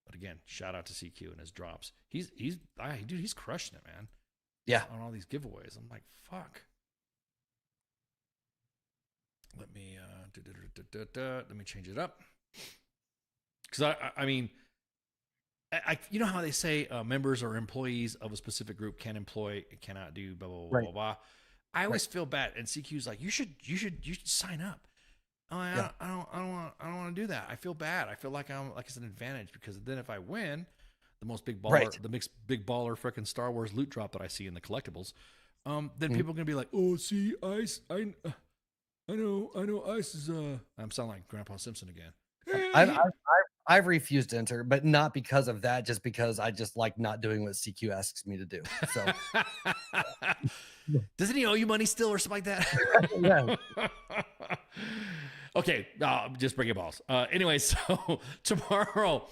But again, shout out to CQ and his drops. He's crushing it, man. Yeah. On all these giveaways. I'm like, fuck. Let me let me change it up. Because I mean, you know how they say members or employees of a specific group cannot do blah blah blah blah blah. I always feel bad, and CQ's like, you should sign up. I don't want to do that. I feel bad. I feel like it's an advantage because then if I win, the most big baller, the big baller freaking Star Wars loot drop that I see in the collectibles, then people are gonna be like, oh, see, Ice, I know, Ice is I'm sounding like Grandpa Simpson again. I've refused to enter, but not because of that, just because I just like not doing what CQ asks me to do. So doesn't he owe you money still or something like that? Yeah. Okay, just bring your balls. Anyway, so tomorrow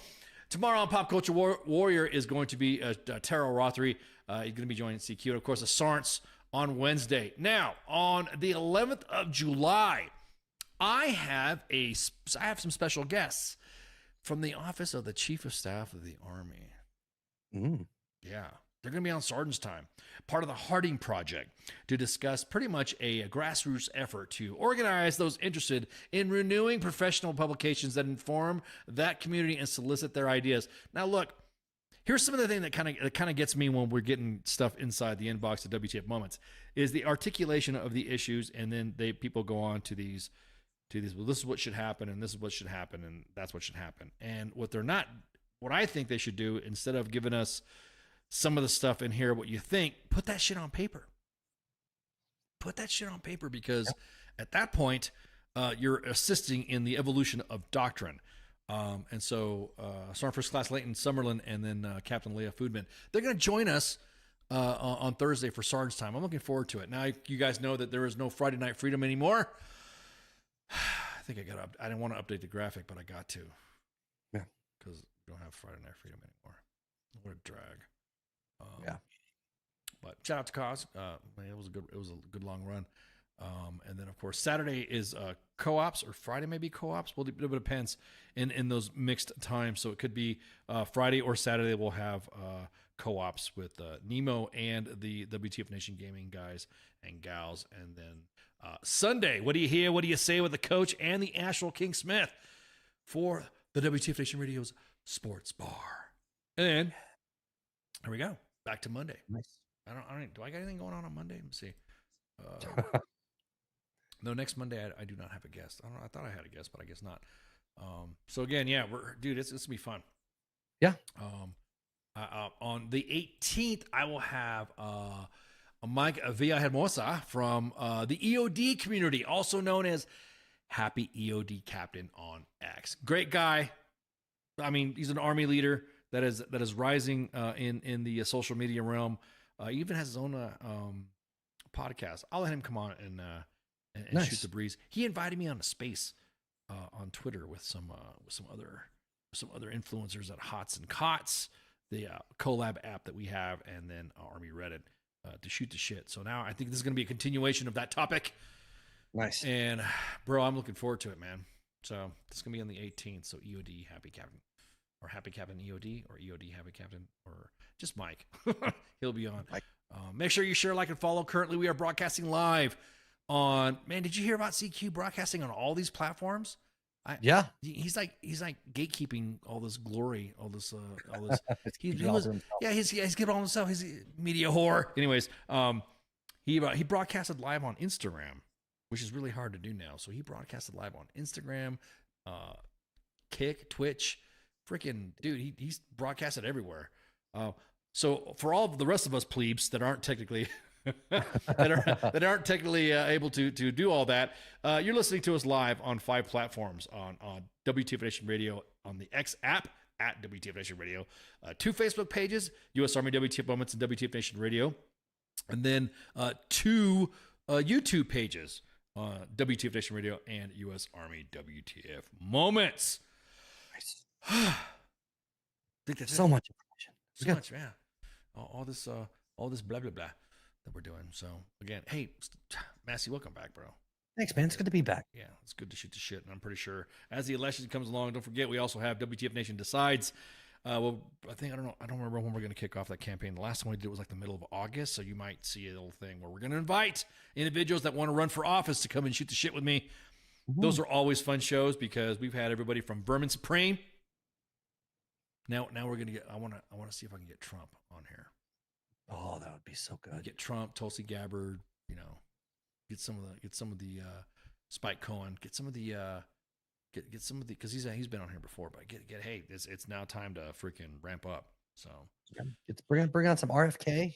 on Pop Culture Warrior is going to be Terrell Rothery. He's going to be joining CQ. And of course, the Sarns on Wednesday. Now, on the 11th of July, I have some special guests from the Office of the Chief of Staff of the Army. Yeah. They're going to be on Sergeant's Time, part of the Harding Project, to discuss pretty much a grassroots effort to organize those interested in renewing professional publications that inform that community and solicit their ideas. Now, look, here's some of the thing that kind of gets me when we're getting stuff inside the inbox of WTF Moments is the articulation of the issues, and then people go on to these. Well, this is what should happen, and this is what should happen, and that's what should happen. And what I think they should do, instead of giving us some of the stuff in here, what you think, put that shit on paper. Put that shit on paper, because at that point, you're assisting in the evolution of doctrine. And so Sergeant First Class Leighton Summerlin and then Captain Leah Foodman, they're going to join us on Thursday for Sergeant's Time. I'm looking forward to it. Now, you guys know that there is no Friday Night Freedom anymore. I think I didn't want to update the graphic, but I got to. Yeah. Because we don't have Friday Night Freedom anymore. What a drag. But shout out to Cause. Man, it was a good long run. And then of course Saturday is co-ops, or Friday maybe co-ops. Well, it depends in those mixed times. So it could be Friday or Saturday. We'll have co-ops with Nemo and the WTF Nation Gaming guys and gals, and then Sunday, what do you hear? What do you say with the coach and the Asheville King Smith for the WTF Nation Radio's Sports Bar? And here we go. Back to Monday. Nice. Do I got anything going on Monday? Let me see. No, next Monday I do not have a guest. I thought I had a guest, but I guess not. So again, yeah, it's gonna be fun. Yeah. On the 18th, I will have Mike Villahermosa from the EOD community, also known as Happy EOD Captain on X. Great guy. I mean, he's an Army leader that is rising in the social media realm. He even has his own podcast. I'll let him come on and nice. shoot the breeze. He invited me on a space on Twitter with some other influencers at Hots and Cots, the collab app that we have, and then Army Reddit to shoot the shit. So now I think this is going to be a continuation of that topic. Nice. And bro, I'm looking forward to it, man. So this is going to be on the 18th. So EOD Happy Captain, or Happy Captain EOD, or EOD Happy Captain, or just Mike. He'll be on. Make sure you share, like, and follow. Currently, we are broadcasting live on. Man, did you hear about CQ broadcasting on all these platforms? Yeah, he's like gatekeeping all this glory, all this. He's getting all himself. He's a media whore. Anyways, he broadcasted live on Instagram, which is really hard to do now. So he broadcasted live on Instagram, Kick, Twitch, freaking dude. He's broadcasted everywhere. So for all of the rest of us plebes that aren't technically that aren't technically able to do all that, you're listening to us live on 5 platforms: on WTF Nation Radio, on the X app at WTF Nation Radio, 2 Facebook pages, U.S. Army WTF Moments and WTF Nation Radio, and then 2 YouTube pages, WTF Nation Radio and U.S. Army WTF Moments. Nice. I think that's so much information. So much, yeah. All this blah blah blah that we're doing. So again, hey, Massey, welcome back, bro. Thanks, man. It's good to be back. Yeah, it's good to shoot the shit, and I'm pretty sure as the election comes along, don't forget we also have WTF Nation Decides. Well, I don't remember when we're going to kick off that campaign. The last one we did was like the middle of August, so you might see a little thing where we're going to invite individuals that want to run for office to come and shoot the shit with me. Mm-hmm. Those are always fun shows because we've had everybody from Vermin Supreme. Now we're gonna get. I want to see if I can get Trump on here. Oh, that would be so good. Get Trump, Tulsi Gabbard. Get some of the Spike Cohen. Get some of the because he's been on here before. But hey, it's now time to freaking ramp up. So bring on some RFK.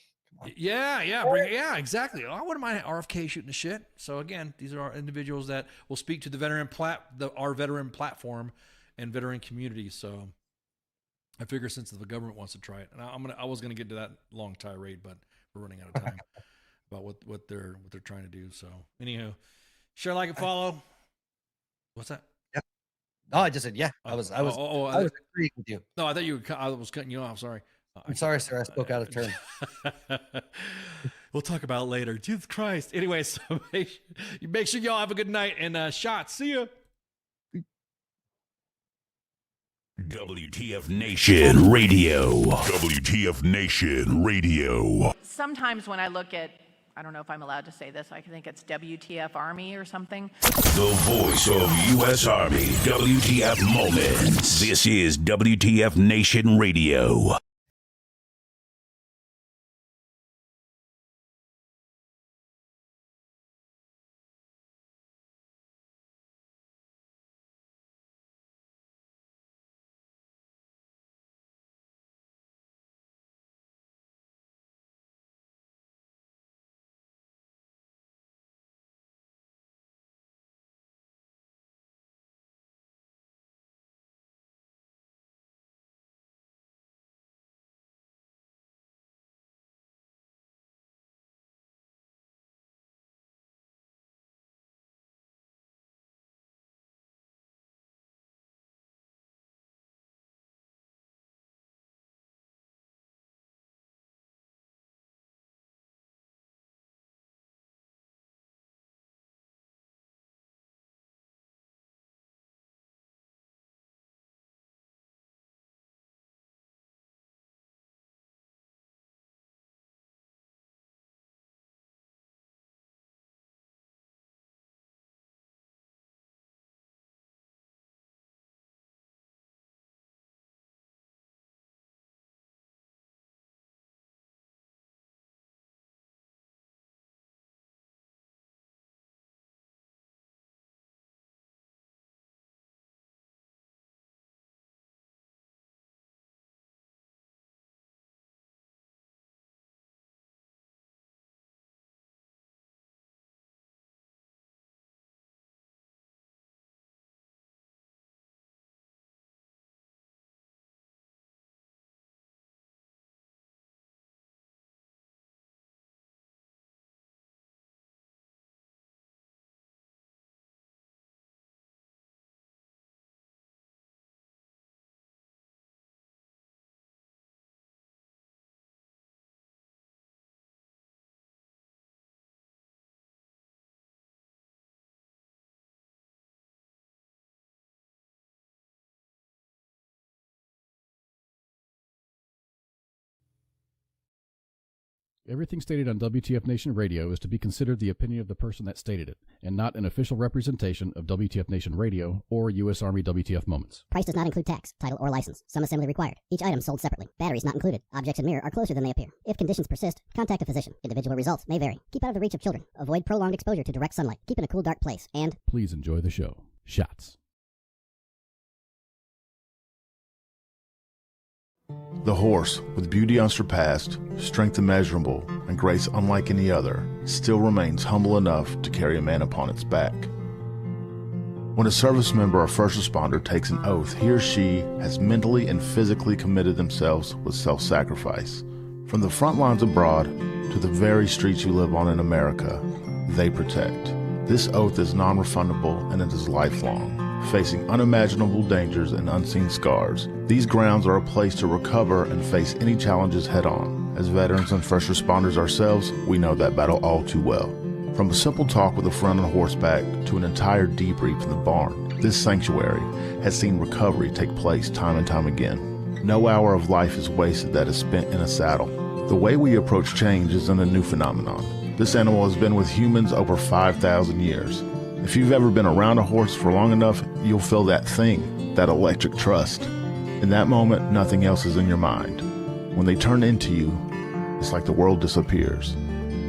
Yeah, exactly. I wouldn't mind RFK shooting the shit. So again, these are our individuals that will speak to our veteran platform and veteran community. So I figure since the government wants to try it, and I was gonna get to that long tirade, but we're running out of time about what they're trying to do. So anyhow, share, like, and follow. What's that? Yeah. Oh, I just said yeah. I was agreeing with you. No, I thought I was cutting you off. Sorry. I'm sorry, sir. I spoke out of turn. We'll talk about it later. Jesus Christ. Anyway, so make sure y'all have a good night and shots. See ya. WTF Nation Radio. WTF Nation Radio. Sometimes when I look at, I don't know if I'm allowed to say this, I think it's WTF Army or something. The voice of U.S. Army. WTF Moments. This is WTF Nation Radio. Everything stated on WTF Nation Radio is to be considered the opinion of the person that stated it, and not an official representation of WTF Nation Radio or U.S. Army WTF Moments. Price does not include tax, title, or license. Some assembly required. Each item sold separately. Batteries not included. Objects in mirror are closer than they appear. If conditions persist, contact a physician. Individual results may vary. Keep out of the reach of children. Avoid prolonged exposure to direct sunlight. Keep in a cool, dark place. And please enjoy the show. Shots. The horse, with beauty unsurpassed, strength immeasurable, and grace unlike any other, still remains humble enough to carry a man upon its back. When a service member or first responder takes an oath, he or she has mentally and physically committed themselves with self-sacrifice. From the front lines abroad to the very streets you live on in America, they protect. This oath is non-refundable and it is lifelong. Facing unimaginable dangers and unseen scars, these grounds are a place to recover and face any challenges head-on. As veterans and first responders ourselves, we know that battle all too well. From a simple talk with a friend on horseback to an entire debrief in the barn, this sanctuary has seen recovery take place time and time again. No hour of life is wasted that is spent in a saddle. The way we approach change isn't a new phenomenon. This animal has been with humans over 5,000 years. If you've ever been around a horse for long enough, you'll feel that thing, that electric trust. In that moment, nothing else is in your mind. When they turn into you, it's like the world disappears.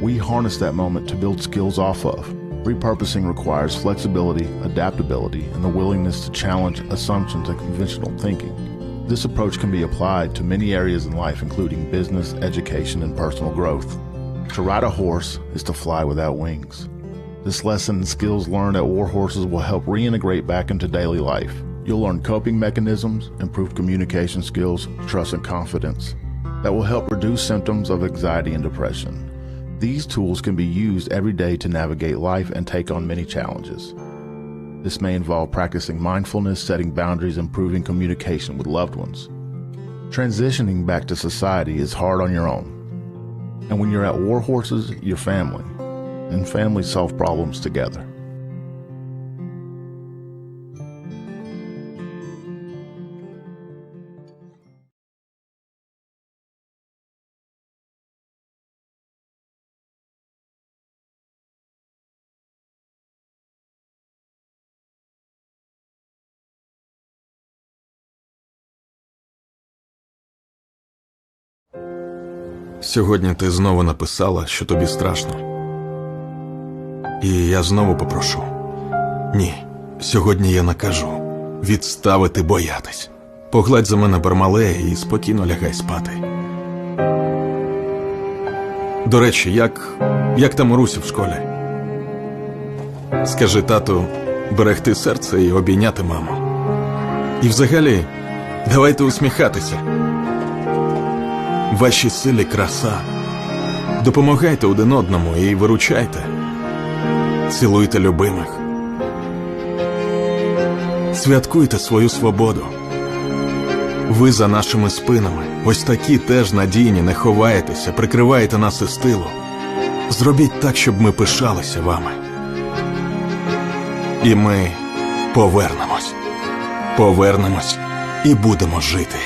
We harness that moment to build skills off of. Repurposing requires flexibility, adaptability, and the willingness to challenge assumptions and conventional thinking. This approach can be applied to many areas in life, including business, education, and personal growth. To ride a horse is to fly without wings. This lesson and skills learned at War Horses will help reintegrate back into daily life. You'll learn coping mechanisms, improved communication skills, trust and confidence that will help reduce symptoms of anxiety and depression. These tools can be used every day to navigate life and take on many challenges. This may involve practicing mindfulness, setting boundaries, improving communication with loved ones. Transitioning back to society is hard on your own. And when you're at War Horses, you're family. And families solve problems together. Сьогодні ти знову написала, що тобі страшно. І я знову попрошу. Ні, сьогодні я накажу відставити боятись. Погладь за мене Бармалея і спокійно лягай спати. До речі, як там Марусі в школі? Скажи тату берегти серце і обійняти маму. І взагалі, давайте усміхатися. Вашій силі краса. Допомагайте один одному і виручайте. Цілуйте любимих. Святкуйте свою свободу. Ви за нашими спинами. Ось такі теж надійні, не ховаєтеся, прикриваєте нас із тилу. Зробіть так, щоб ми пишалися вами. І ми повернемось. Повернемось і будемо жити.